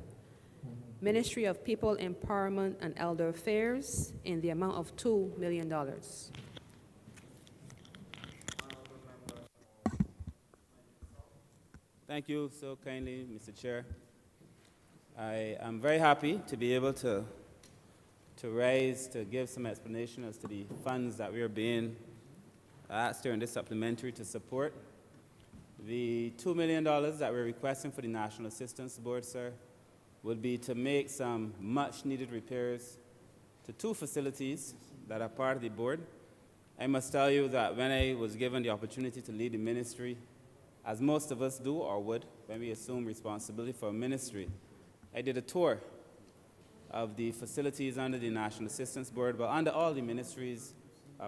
Ministry of People Empowerment and Elder Affairs, in the amount of $2 million. Thank you so kindly, Mr. Chair. I am very happy to be able to give some explanation as to the funds that we are being asked during this supplementary to support. The $2 million that we're requesting for the National Assistance Board, sir, would be to make some much-needed repairs to 2 facilities that are part of the board. I must tell you that when I was given the opportunity to lead the ministry, as most of us do or would when we assume responsibility for a ministry, I did a tour of the facilities under the National Assistance Board, but under all the ministries'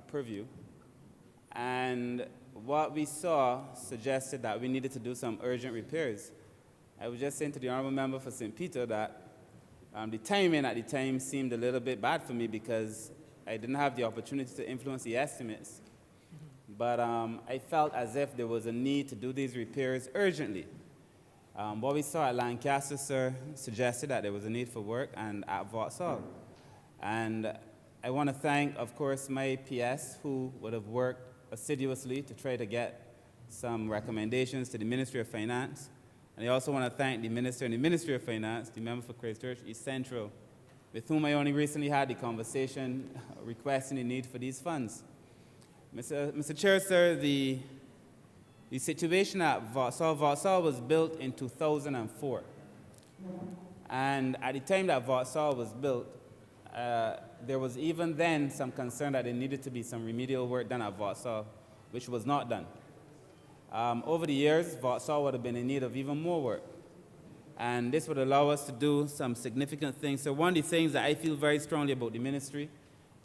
purview. And what we saw suggested that we needed to do some urgent repairs. I was just saying to the Honourable Member for St. Peter that the timing at the time seemed a little bit bad for me because I didn't have the opportunity to influence the estimates. But I felt as if there was a need to do these repairs urgently. What we saw at Lancaster, sir, suggested that there was a need for work, and at Vauxhall. And I want to thank, of course, my PS, who would have worked assiduously to try to get some recommendations to the Ministry of Finance. And I also want to thank the Minister in the Ministry of Finance, the member for Christchurch East Central, with whom I only recently had the conversation requesting the need for these funds. Mr. Chair, sir, the situation at Vauxhall was built in 2004. And at the time that Vauxhall was built, there was even then some concern that there needed to be some remedial work done at Vauxhall, which was not done. Over the years, Vauxhall would have been in need of even more work. And this would allow us to do some significant things. So one of the things that I feel very strongly about the ministry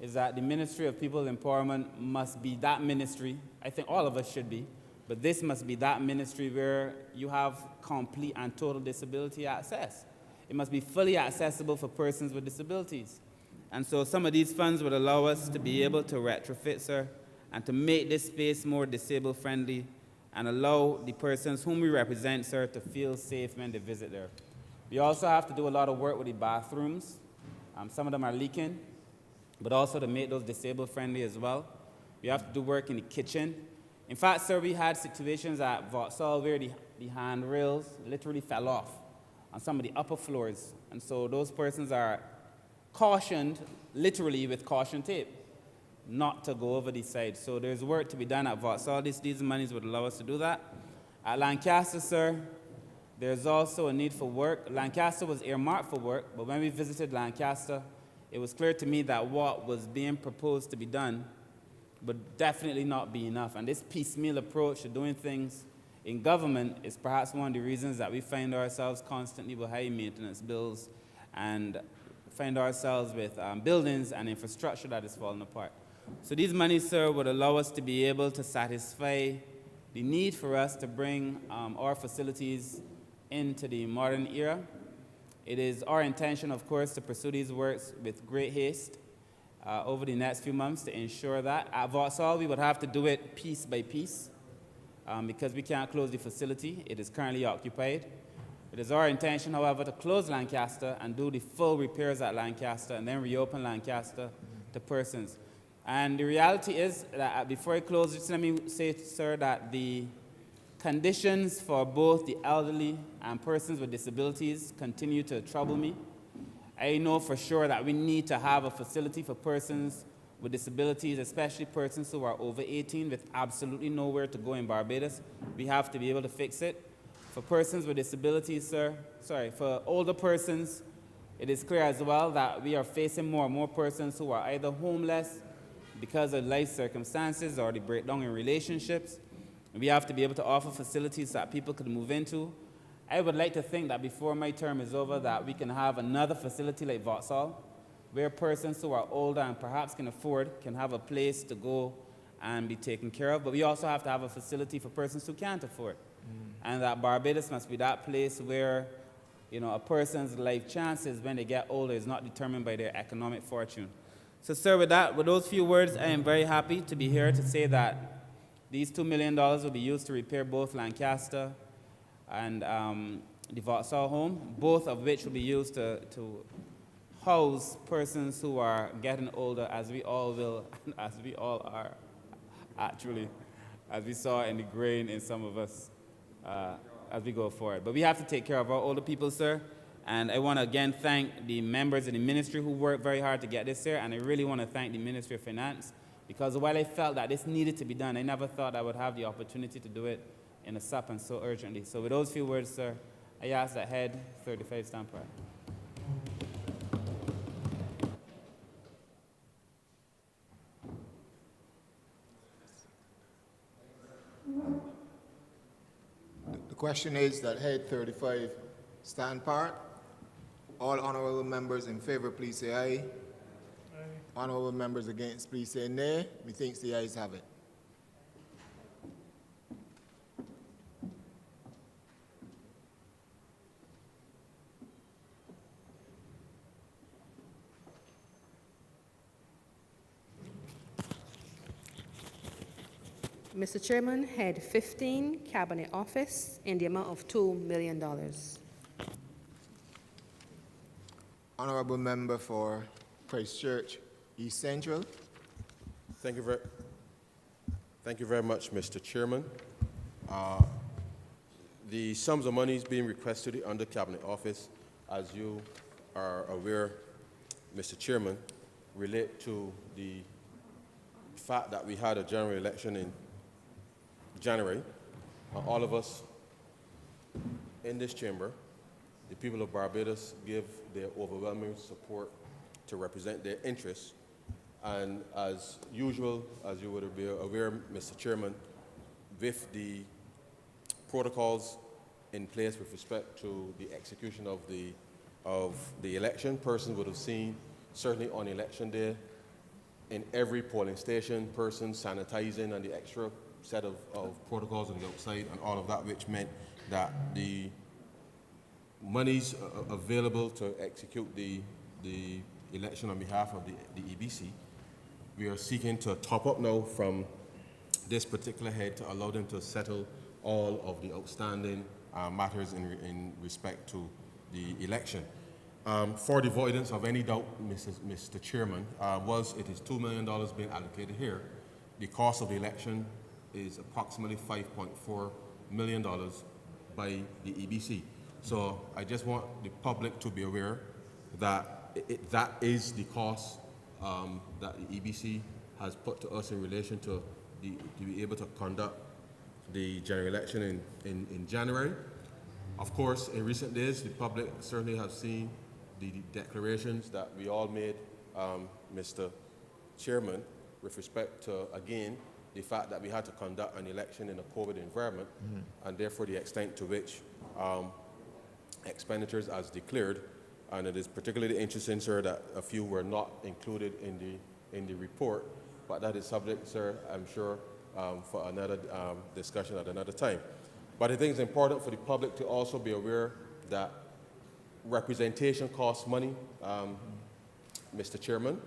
is that the Ministry of People Empowerment must be that ministry. I think all of us should be. But this must be that ministry where you have complete and total disability access. It must be fully accessible for persons with disabilities. And so some of these funds would allow us to be able to retrofit, sir, and to make this space more disabled-friendly and allow the persons whom we represent, sir, to feel safe when they visit there. We also have to do a lot of work with the bathrooms. Some of them are leaking, but also to make those disabled-friendly as well. We have to do work in the kitchen. In fact, sir, we had situations at Vauxhall where the handrails literally fell off on some of the upper floors. And so those persons are cautioned, literally with caution tape, not to go over the side. So there's work to be done at Vauxhall. These monies would allow us to do that. At Lancaster, sir, there's also a need for work. Lancaster was earmarked for work, but when we visited Lancaster, it was clear to me that what was being proposed to be done would definitely not be enough. And this piecemeal approach to doing things in government is perhaps one of the reasons that we find ourselves constantly with high maintenance bills and find ourselves with buildings and infrastructure that is falling apart. So these monies, sir, would allow us to be able to satisfy the need for us to bring our facilities into the modern era. It is our intention, of course, to pursue these works with great haste over the next few months to ensure that. At Vauxhall, we would have to do it piece by piece because we can't close the facility. It is currently occupied. It is our intention, however, to close Lancaster and do the full repairs at Lancaster and then reopen Lancaster to persons. And the reality is that before I close, just let me say, sir, that the conditions for both the elderly and persons with disabilities continue to trouble me. I know for sure that we need to have a facility for persons with disabilities, especially persons who are over 18 with absolutely nowhere to go in Barbados. We have to be able to fix it. For persons with disabilities, for older persons, it is clear as well that we are facing more and more persons who are either homeless because of life circumstances or the breakdown in relationships. And we have to be able to offer facilities that people could move into. I would like to think that before my term is over, that we can have another facility like Vauxhall, where persons who are older and perhaps can afford can have a place to go and be taken care of. But we also have to have a facility for persons who can't afford. And that Barbados must be that place where, you know, a person's life chances when they get older is not determined by their economic fortune. So, sir, with those few words, I am very happy to be here to say that these $2 million will be used to repair both Lancaster and the Vauxhall home, both of which will be used to house persons who are getting older, as we all will, as we all are, actually, as we saw in the grain in some of us as we go forward. But we have to take care of our older people, sir. And I want to again thank the members of the ministry who worked very hard to get this here. And I really want to thank the Ministry of Finance, because while I felt that this needed to be done, I never thought I would have the opportunity to do it in a SAP and so urgently. So with those few words, sir, I ask that Head 35 stand prior. The question is that Head 35 stand part. All honorable members in favor, please say aye. Aye. Honorable members against, please say nay. Methinks the ayes have it. Mr. Chairman, Head 15, Cabinet Office, in the amount of $2 million. Honorable member for Christchurch East Central. Thank you very much, Mr. Chairman. The sums of monies being requested under Cabinet Office, as you are aware, Mr. Chairman, relate to the fact that we had a general election in January. All of us in this chamber, the people of Barbados, give their overwhelming support to represent their interests. And as usual, as you would be aware, Mr. Chairman, with the protocols in place with respect to the execution of the election, persons would have seen, certainly on election day, in every polling station, persons sanitizing and the extra set of protocols on the outside and all of that, which meant that the monies available to execute the election on behalf of the EBC, we are seeking to top up now from this particular head to allow them to settle all of the outstanding matters in respect to the election. For the avoidance of any doubt, Mr. Chairman, it is $2 million being allocated here. The cost of the election is approximately $5.4 million by the EBC. So I just want the public to be aware that that is the cost that the EBC has put to us in relation to be able to conduct the general election in January. Of course, in recent days, the public certainly has seen the declarations that we all made, Mr. Chairman, with respect to, again, the fact that we had to conduct an election in a COVID environment, and therefore the extent to which expenditures as declared, and it is particularly interesting, sir, that a few were not included in the report, but that is subject, sir, I'm sure, for another discussion at another time. But I think it's important for the public to also be aware that representation costs money, Mr. Chairman,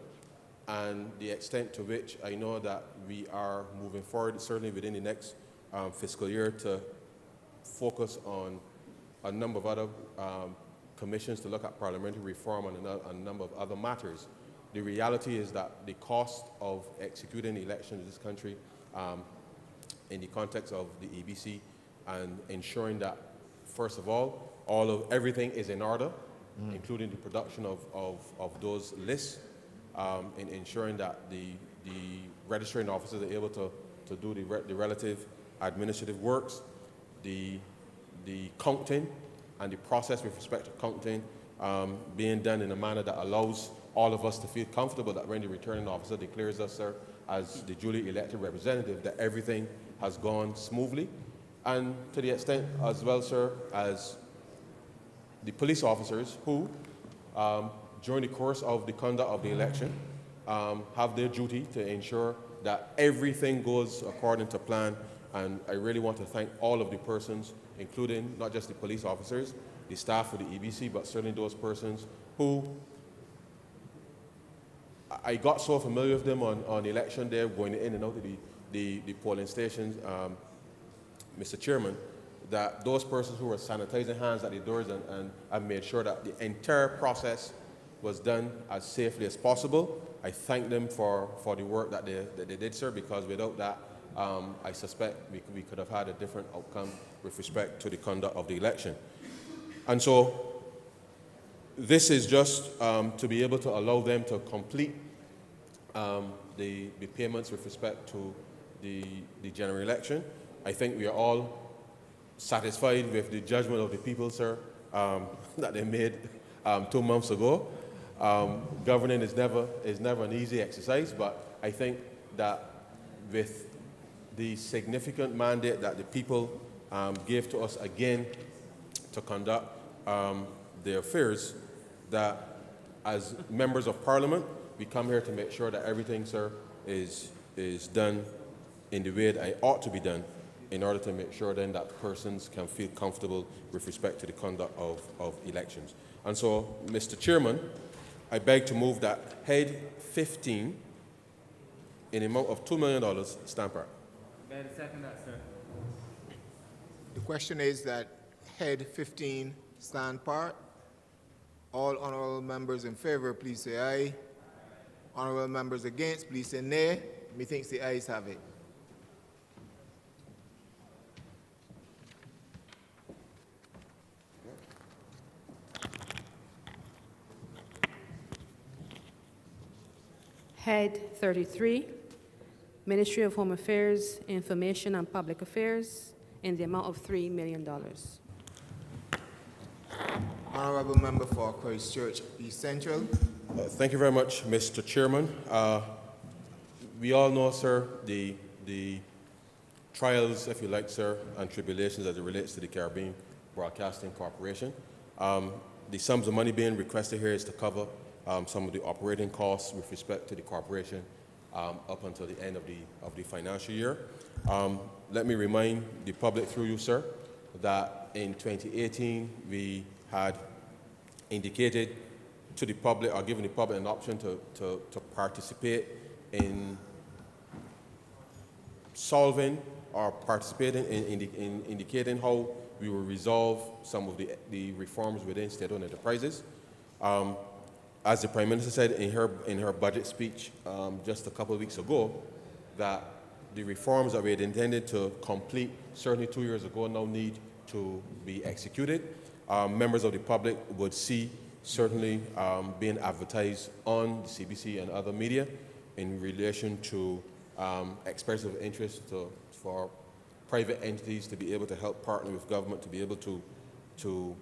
and the extent to which I know that we are moving forward, certainly within the next fiscal year, to focus on a number of other commissions to look at parliamentary reform and a number of other matters. The reality is that the cost of executing elections in this country in the context of the EBC and ensuring that, first of all everything is in order, including the production of those lists, in ensuring that the registering officers are able to do the relative administrative works, the counting and the process with respect to counting being done in a manner that allows all of us to feel comfortable that when the returning officer declares us, sir, as the duly elected representative, that everything has gone smoothly. And to the extent as well, sir, as the police officers who, during the course of the conduct of the election, have their duty to ensure that everything goes according to plan. And I really want to thank all of the persons, including not just the police officers, the staff of the EBC, but certainly those persons who I got so familiar with them on election day, going in and out of the polling stations, Mr. Chairman, that those persons who were sanitizing hands at the doors and have made sure that the entire process was done as safely as possible. I thank them for the work that they did, sir, because without that, I suspect we could have had a different outcome with respect to the conduct of the election. And so this is just to be able to allow them to complete the payments with respect to the general election. I think we are all satisfied with the judgment of the people, sir, that they made 2 months ago. Governing is never an easy exercise, but I think that with the significant mandate that the people gave to us again to conduct their affairs, that as members of Parliament, we come here to make sure that everything, sir, is done in the way that it ought to be done, in order to make sure then that persons can feel comfortable with respect to the conduct of elections. And so, Mr. Chairman, I beg to move that head 15 in the amount of $2 million stand part. Bear to second that, sir. The question is that head 15 stand part. All honourable members in favour, please say aye. Honourable members against, please say nay. Methinks the ayes have it. Head 33, Ministry of Home Affairs, Information and Public Affairs, in the amount of $3 million. Honourable member for Christchurch East Central. Thank you very much, Mr. Chairman. We all know, sir, the trials, if you like, sir, and tribulations as it relates to the Caribbean Broadcasting Corporation. The sums of money being requested here is to cover some of the operating costs with respect to the corporation up until the end of the financial year. Let me remind the public through you, sir, that in 2018 we had indicated to the public, or given the public an option to participate in solving or participating in indicating how we will resolve some of the reforms within state-owned enterprises. As the Prime Minister said in her budget speech just a couple of weeks ago, that the reforms that we had intended to complete certainly 2 years ago now need to be executed. Members of the public would see certainly being advertised on the CBC and other media in relation to expressions of interest for private entities to be able to help partner with government to be able to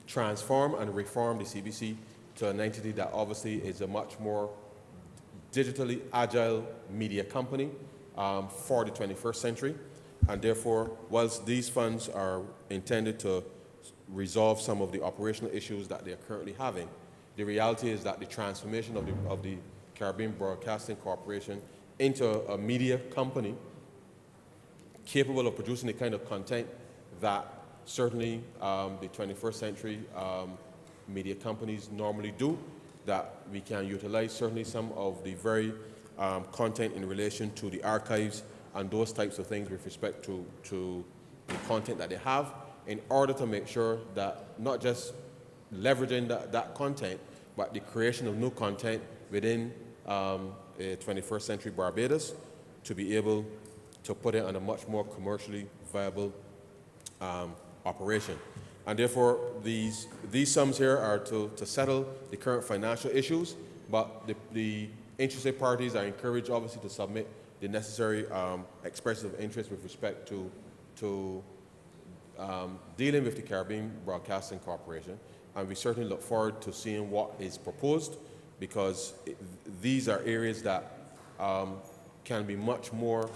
transform and reform the CBC to an entity that obviously is a much more digitally agile media company for the 21st century. And therefore, whilst these funds are intended to resolve some of the operational issues that they're currently having, the reality is that the transformation of the Caribbean Broadcasting Corporation into a media company capable of producing the kind of content that certainly the 21st century media companies normally do, that we can utilize certainly some of the very content in relation to the archives and those types of things with respect to the content that they have, in order to make sure that not just leveraging that content, but the creation of new content within 21st century Barbados to be able to put it on a much more commercially viable operation. And therefore, these sums here are to settle the current financial issues, but the interested parties are encouraged, obviously, to submit the necessary expressions of interest with respect to dealing with the Caribbean Broadcasting Corporation. And we certainly look forward to seeing what is proposed, because these are areas that can be much more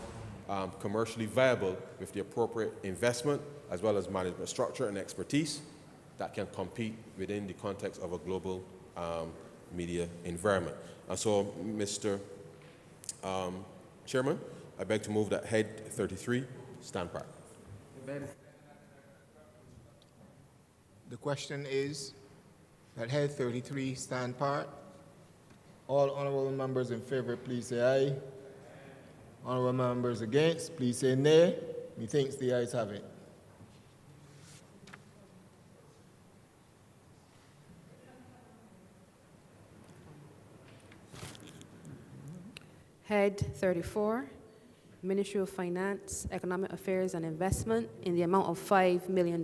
commercially viable with the appropriate investment, as well as management structure and expertise. that can compete within the context of a global media environment. And so, Mr. Chairman, I beg to move that Head 33 stand part. The question is that Head 33 stand part. All honorable members in favor, please say aye. Honorable members against, please say nay. Methinks the ayes have it. Head 34, Ministry of Finance, Economic Affairs and Investment in the amount of $5 million.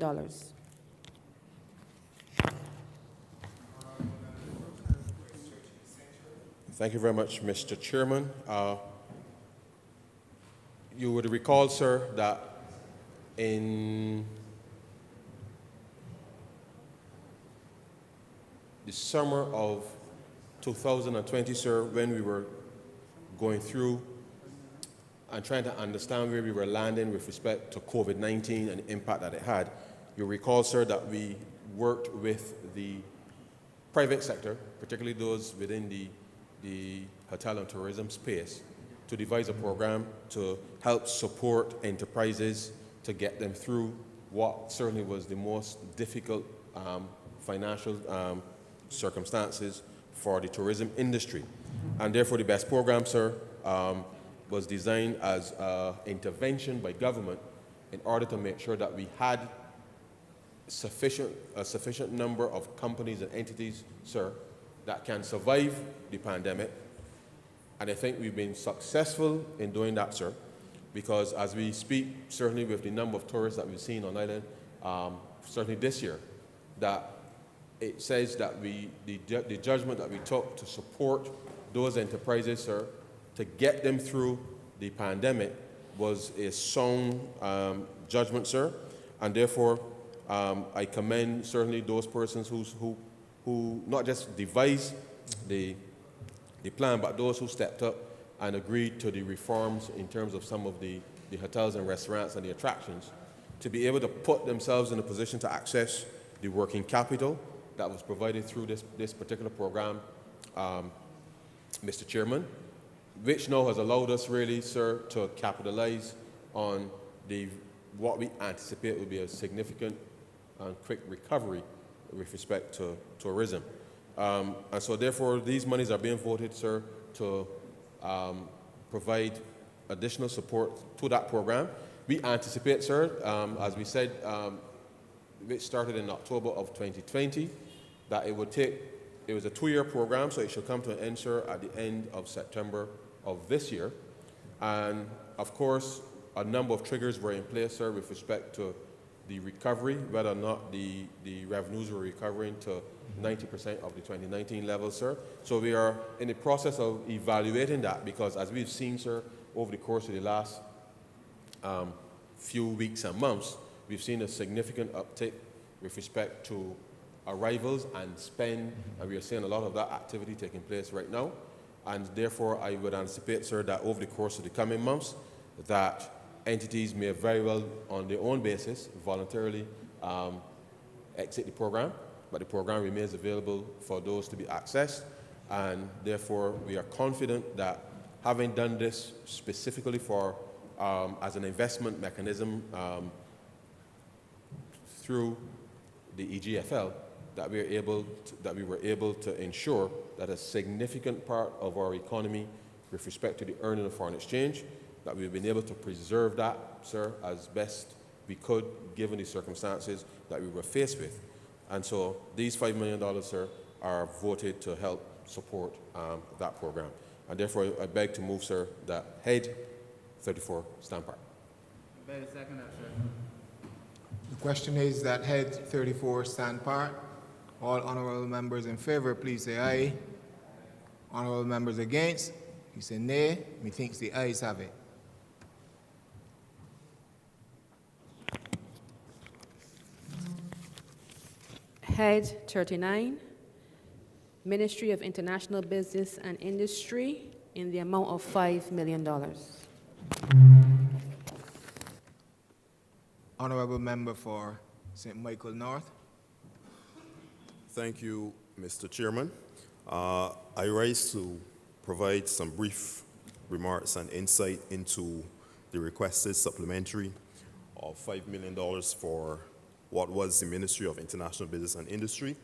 Thank you very much, Mr. Chairman. You would recall, sir, that in the summer of 2020, sir, when we were going through and trying to understand where we were landing with respect to COVID-19 and the impact that it had, you recall, sir, that we worked with the private sector, particularly those within the hotel and tourism space, to devise a program to help support enterprises to get them through what certainly was the most difficult financial circumstances for the tourism industry. And therefore, the best program, sir, was designed as an intervention by government in order to make sure that we had a sufficient number of companies and entities, sir, that can survive the pandemic. And I think we've been successful in doing that, sir, because as we speak, certainly with the number of tourists that we've seen on island, certainly this year, that it says that the judgment that we took to support those enterprises, sir, to get them through the pandemic was a sound judgment, sir. And therefore, I commend certainly those persons who not just devised the plan, but those who stepped up and agreed to the reforms in terms of some of the hotels and restaurants and the attractions, to be able to put themselves in a position to access the working capital that was provided through this particular program, Mr. Chairman, which now has allowed us really, sir, to capitalize on what we anticipate will be a significant and quick recovery with respect to tourism. And so therefore, these monies are being voted, sir, to provide additional support to that program. We anticipate, sir, as we said, which started in October of 2020, that it was a 2-year program, so it should come to an end, sir, at the end of September of this year. And of course, a number of triggers were in place, sir, with respect to the recovery, whether or not the revenues were recovering to 90% of the 2019 levels, sir. So we are in the process of evaluating that, because as we've seen, sir, over the course of the last few weeks and months, we've seen a significant uptick with respect to arrivals and spend, and we are seeing a lot of that activity taking place right now. And therefore, I would anticipate, sir, that over the course of the coming months, that entities may very well, on their own basis, voluntarily exit the program, but the program remains available for those to be accessed. And therefore, we are confident that having done this specifically for as an investment mechanism through the EGFL, that we were able to ensure that a significant part of our economy, with respect to the earning of foreign exchange, that we've been able to preserve that, sir, as best we could, given the circumstances that we were faced with. And so these $5 million, sir, are voted to help support that program. And therefore, I beg to move, sir, that Head 34 stand part. The question is that Head 34 stand part. All honorable members in favor, please say aye. Honorable members against, please say nay. Methinks the ayes have it. Head 39, Ministry of International Business and Industry in the amount of $5 million. Honorable member for St. Michael North. Thank you, Mr. Chairman. I rise to provide some brief remarks and insight into the requested supplementary of $5 million for what was the Ministry of International Business and Industry.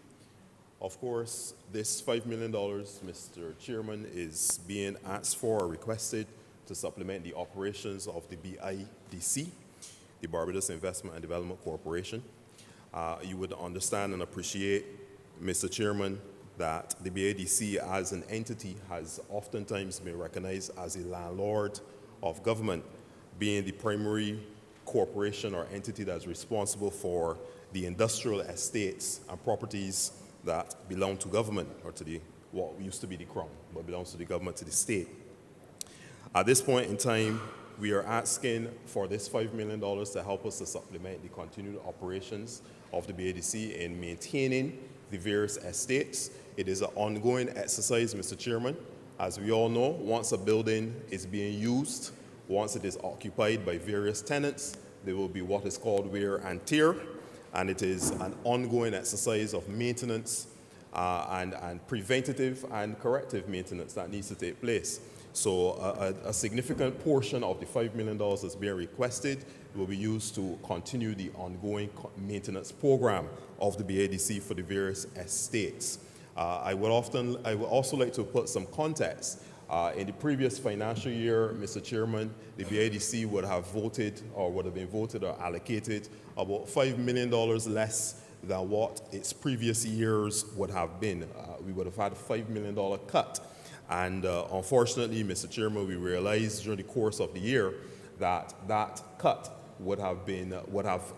Of course, this $5 million, Mr. Chairman, is being asked for or requested to supplement the operations of the BIDC, the Barbados Investment and Development Corporation. You would understand and appreciate, Mr. Chairman, that the BIDC as an entity has oftentimes been recognized as a landlord of government, being the primary corporation or entity that's responsible for the industrial estates and properties that belong to government, or to the what used to be the Crown, but belongs to the government, to the state. At this point in time, we are asking for this $5 million to help us to supplement the continued operations of the BIDC in maintaining the various estates. It is an ongoing exercise, Mr. Chairman. As we all know, once a building is being used, once it is occupied by various tenants, there will be what is called wear and tear, and it is an ongoing exercise of maintenance and preventative and corrective maintenance that needs to take place. So a significant portion of the $5 million that's being requested will be used to continue the ongoing maintenance program of the BIDC for the various estates. I would also like to put some context. In the previous financial year, Mr. Chairman, the BIDC would have voted or would have been voted or allocated about $5 million less than what its previous years would have been. We would have had a $5 million cut. And unfortunately, Mr. Chairman, we realized during the course of the year that that cut would have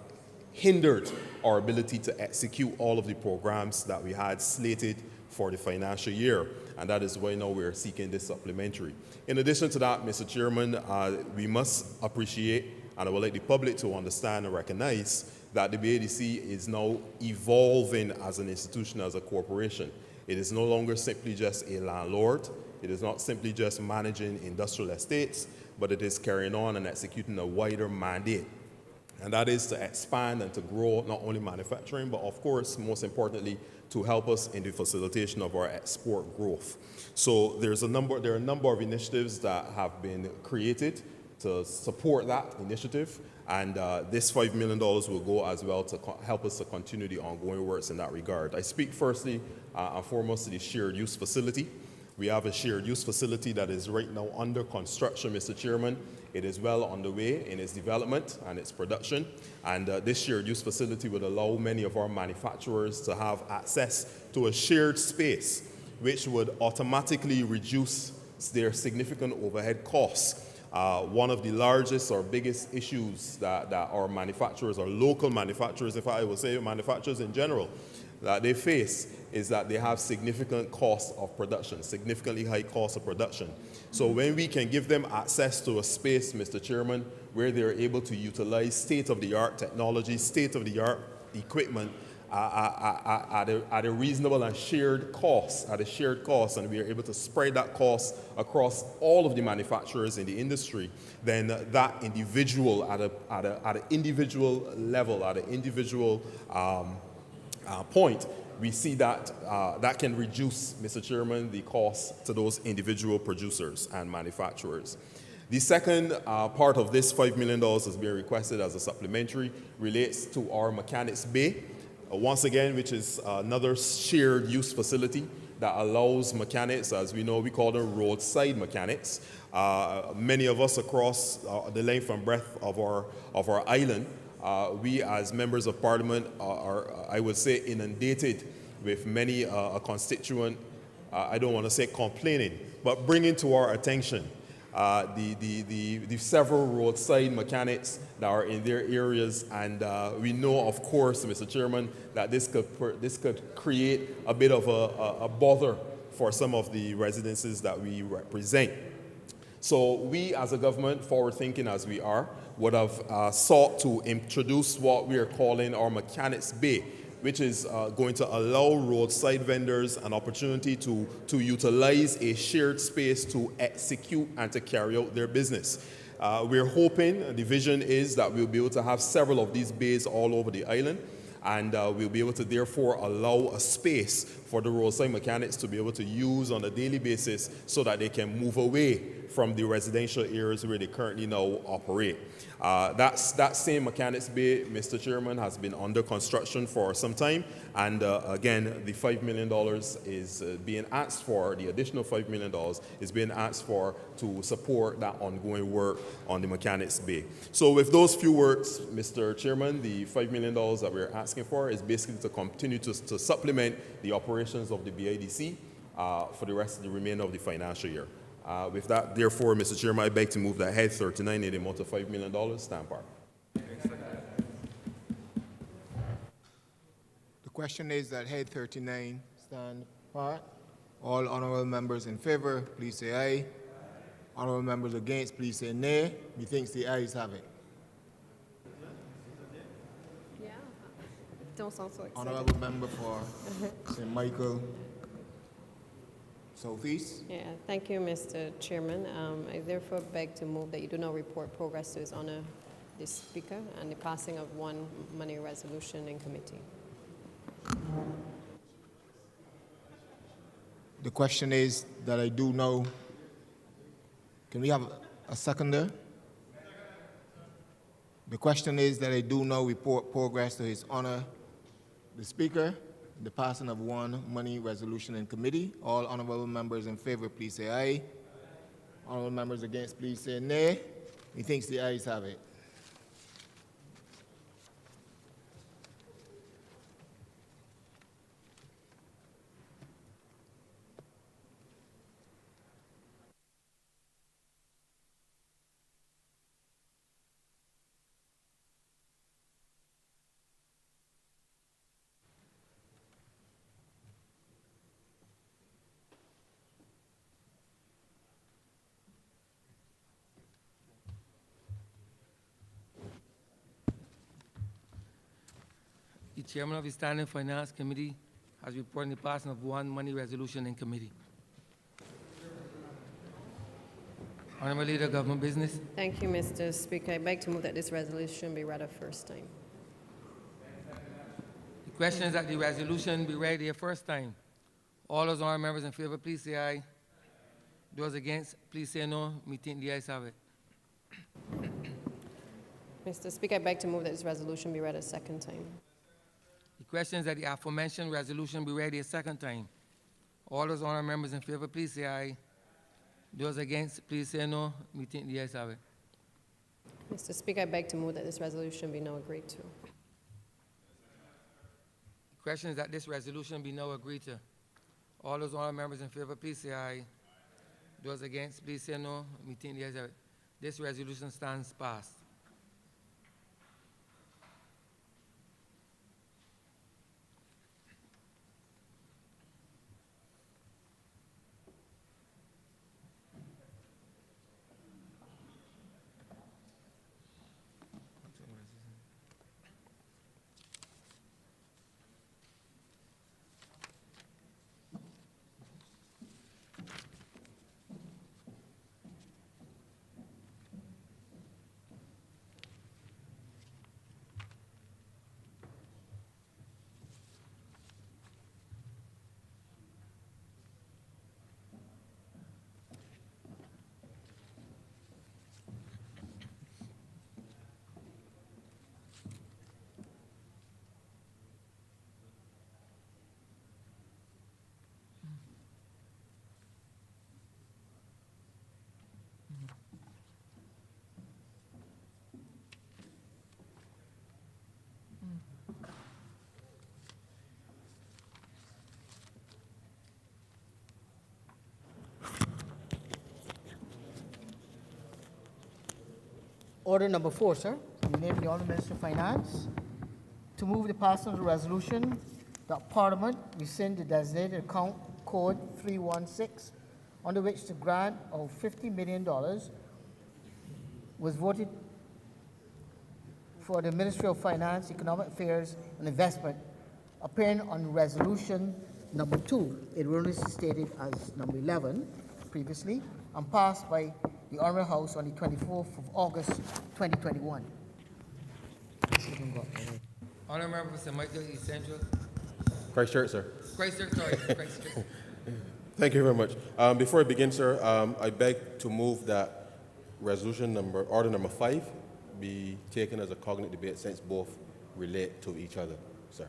hindered our ability to execute all of the programs that we had slated for the financial year. And that is why now we are seeking this supplementary. In addition to that, Mr. Chairman, we must appreciate, and I would like the public to understand and recognize, that the BIDC is now evolving as an institution, as a corporation. It is no longer simply just a landlord. It is not simply just managing industrial estates, but it is carrying on and executing a wider mandate. And that is to expand and to grow not only manufacturing, but of course, most importantly, to help us in the facilitation of our export growth. So there are a number of initiatives that have been created to support that initiative, and this $5 million will go as well to help us to continue the ongoing works in that regard. I speak firstly and foremost to the shared use facility. We have a shared use facility that is right now under construction, Mr. Chairman. It is well underway in its development and its production, and this shared use facility would allow many of our manufacturers to have access to a shared space, which would automatically reduce their significant overhead costs. One of the largest or biggest issues that our manufacturers, or local manufacturers, if I would say manufacturers in general, that they face is that they have significant costs of production, significantly high costs of production. So when we can give them access to a space, Mr. Chairman, where they're able to utilize state-of-the-art technology, state-of-the-art equipment at a reasonable and shared cost, and we are able to spread that cost across all of the manufacturers in the industry, then that individual at an individual level, at an individual point, we see that that can reduce, Mr. Chairman, the cost to those individual producers and manufacturers. The second part of this $5 million that's being requested as a supplementary relates to our mechanics bay, once again, which is another shared use facility that allows mechanics, as we know, we call them roadside mechanics. Many of us across the length and breadth of our island, we as members of parliament are, I would say, inundated with many a constituent, I don't want to say complaining, but bringing to our attention the several roadside mechanics that are in their areas, and we know, of course, Mr. Chairman, that this could create a bit of a bother for some of the residences that we represent. So we, as a government, forward-thinking as we are, would have sought to introduce what we are calling our mechanics bay, which is going to allow roadside vendors an opportunity to utilize a shared space to execute and to carry out their business. We're hoping, the vision is that we'll be able to have several of these bays all over the island, and we'll be able to therefore allow a space for the roadside mechanics to be able to use on a daily basis so that they can move away from the residential areas where they currently now operate. That same mechanics bay, Mr. Chairman, has been under construction for some time, and again, the $5 million is being asked for, the additional $5 million is being asked for to support that ongoing work on the mechanics bay. So with those few words, Mr. Chairman, the $5 million that we're asking for is basically to continue to supplement the operations of the BIDC for the rest of the remainder of the financial year. With that, therefore, Mr. Chairman, I beg to move that Head 39 in the amount of $5 million stand part. The question is that Head 39 stand part. All honorable members in favor, please say aye. Honorable members against, please say nay. Methinks the ayes have it. Yeah. Don't sound so excited. Honorable member for St. Michael Southeast. Yeah, thank you, Mr. Chairman. I therefore beg to move that you do not report progress to His Honor the Speaker and the passing of one money resolution in committee. The question is that I do know. Can we have a seconder? The question is that I do know report progress to His Honor the Speaker, the passing of one money resolution in committee. All honorable members in favor, please say aye. Honorable members against, please say nay. Methinks the ayes have it. The Chairman of the Standing Finance Committee has reported the passing of one money resolution in committee. Honorable Leader of Government Business. Thank you, Mr. Speaker. I beg to move that this resolution be read a first time. The question is that the resolution be read a first time. All those honorable members in favor, please say aye. Those against, please say no. Me think the ayes have it. Mr. Speaker, I beg to move that this resolution be read a second time. The question is that the aforementioned resolution be read a second time. All those honorable members in favor, please say aye. Those against, please say no. Me think the ayes have it. Mr. Speaker, I beg to move that this resolution be now agreed to. The question is that this resolution be now agreed to. All those honorable members in favor, please say aye. Those against, please say no. Me think the ayes have it. This resolution stands passed. Order number 4, sir. In the name of the Honourable Minister of Finance, to move the passing of the resolution that Parliament rescind the designated account code 316, under which the grant of $50 million was voted for the Ministry of Finance, Economic Affairs and Investment, appearing on resolution number 2, erroneously stated as number 11 previously, and passed by the Honourable House on the 24th of August, 2021. Honourable Member for St. Michael East Central. Christchurch, sir. Christchurch, sorry, Christchurch. Thank you very much. Before I begin, sir, I beg to move that order number 5 be taken as a cognate debate since both relate to each other, sir.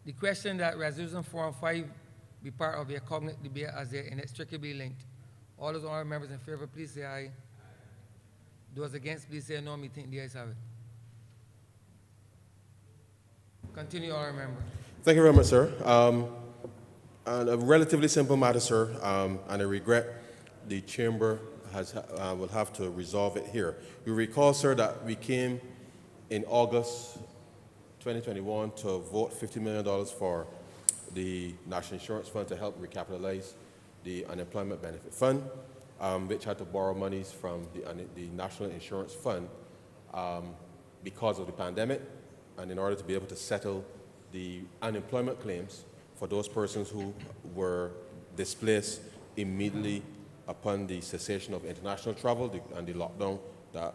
The question that Resolution 4 and 5 be part of a cognate debate as they are inextricably linked. All those honourable members in favor, please say aye. Those against, please say no. Me think the ayes have it. Continue, honourable member. Thank you very much, sir. And a relatively simple matter, sir, and I regret the chamber will have to resolve it here. You recall, sir, that we came in August 2021 to vote $50 million for the National Insurance Fund to help recapitalize the Unemployment Benefit Fund, which had to borrow monies from the National Insurance Fund because of the pandemic, and in order to be able to settle the unemployment claims for those persons who were displaced immediately upon the cessation of international travel and the lockdown that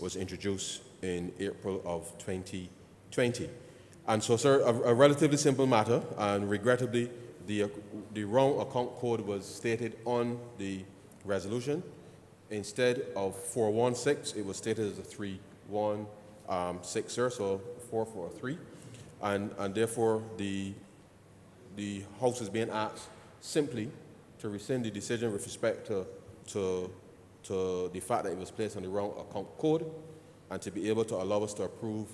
was introduced in April of 2020. And so, sir, a relatively simple matter, and regrettably, the wrong account code was stated on the resolution. Instead of 416, it was stated as a 316, sir, so 443. And therefore, the House is being asked simply to rescind the decision with respect to the fact that it was placed on the wrong account code, and to be able to allow us to approve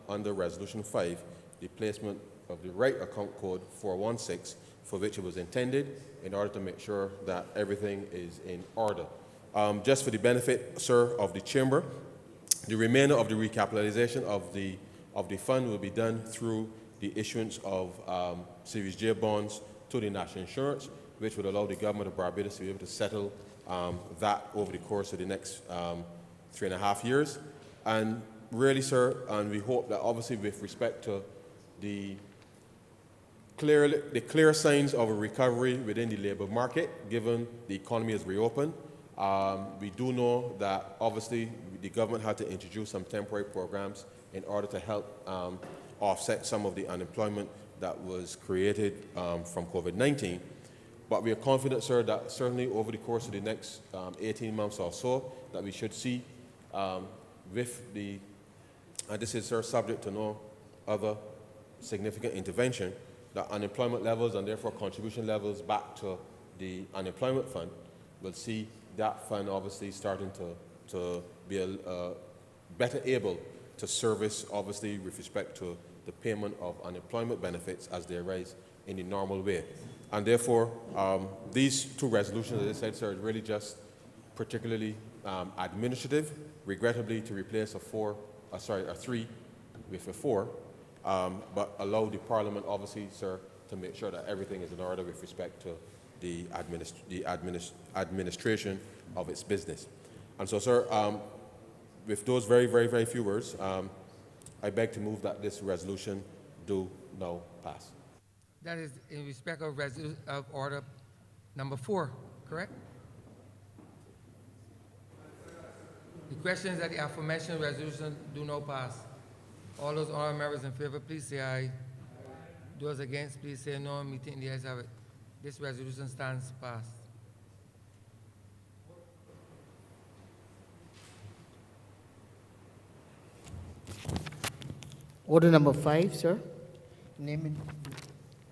under Resolution 5 the placement of the right account code 416 for which it was intended, in order to make sure that everything is in order. Just for the benefit, sir, of the chamber, the remainder of the recapitalization of the fund will be done through the issuance of Series J bonds to the National Insurance, which would allow the government of Barbados to be able to settle that over the course of the next 3.5 years. And really, sir, and we hope that obviously with respect to the clear signs of a recovery within the labour market, given the economy has reopened, we do know that obviously the government had to introduce some temporary programs in order to help offset some of the unemployment that was created from COVID-19. But we are confident, sir, that certainly over the course of the next 18 months or so, that we should see with the, and this is, sir, subject to no other significant intervention, that unemployment levels and therefore contribution levels back to the unemployment fund will see that fund obviously starting to be better able to service, obviously, with respect to the payment of unemployment benefits as they arise in the normal way. And therefore, these two resolutions, as I said, sir, are really just particularly administrative, regrettably to replace a 3 with a 4, but allow the Parliament, obviously, sir, to make sure that everything is in order with respect to the administration of its business. And so, sir, with those very, very, very few words, I beg to move that this resolution do now pass. That is in respect of order number 4, correct? The question is that the aforementioned resolution do not pass. All those honourable members in favor, please say aye. Those against, please say no. Me think the ayes have it. This resolution stands passed. Order number 5, sir.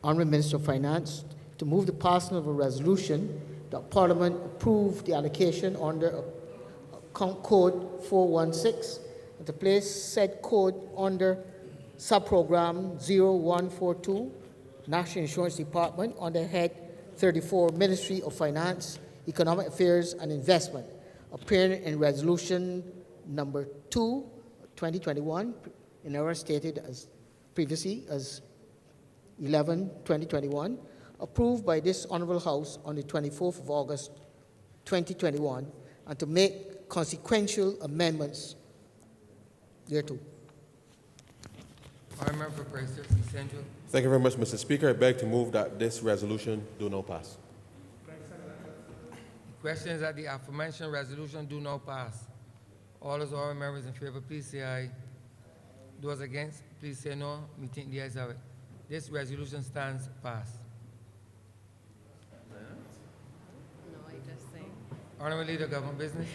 Honourable Minister of Finance, to move the passing of a resolution that Parliament approve the allocation under account code 416 and to place said code under subprogram 0142, National Insurance Department, under head 34, Ministry of Finance, Economic Affairs and Investment, appearing in resolution number 2, 2021, in error stated as previously as 11/2021, approved by this Honourable House on the 24th of August 2021, and to make consequential amendments thereto. Honourable Member for Christchurch East Central. Thank you very much, Mr. Speaker. I beg to move that this resolution do not pass. The Questions that the aforementioned resolution do not pass. All those honorable members in favor, please say aye. Those against, please say no. Meeting the ayes have it. This resolution stands passed. No, I just say. Honorable Leader, Government Business.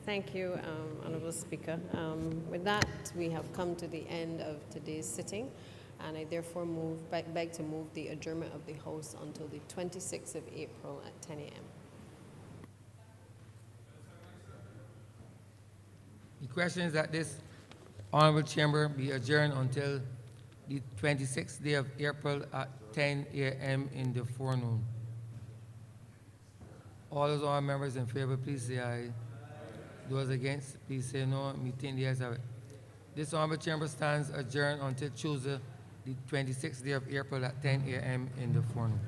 Thank you, Honourable Speaker. With that, we have come to the end of today's sitting, and I therefore beg to move the adjournment of the House until the 26th of April at 10 a.m. The question is that this honorable chamber be adjourned until the 26th day of April at 10 a.m. in the forenoon. All those honorable members in favor, please say aye. Those against, please say no. Meeting the ayes have it. This honorable chamber stands adjourned until Tuesday, the 26th day of April at 10 a.m. in the forenoon.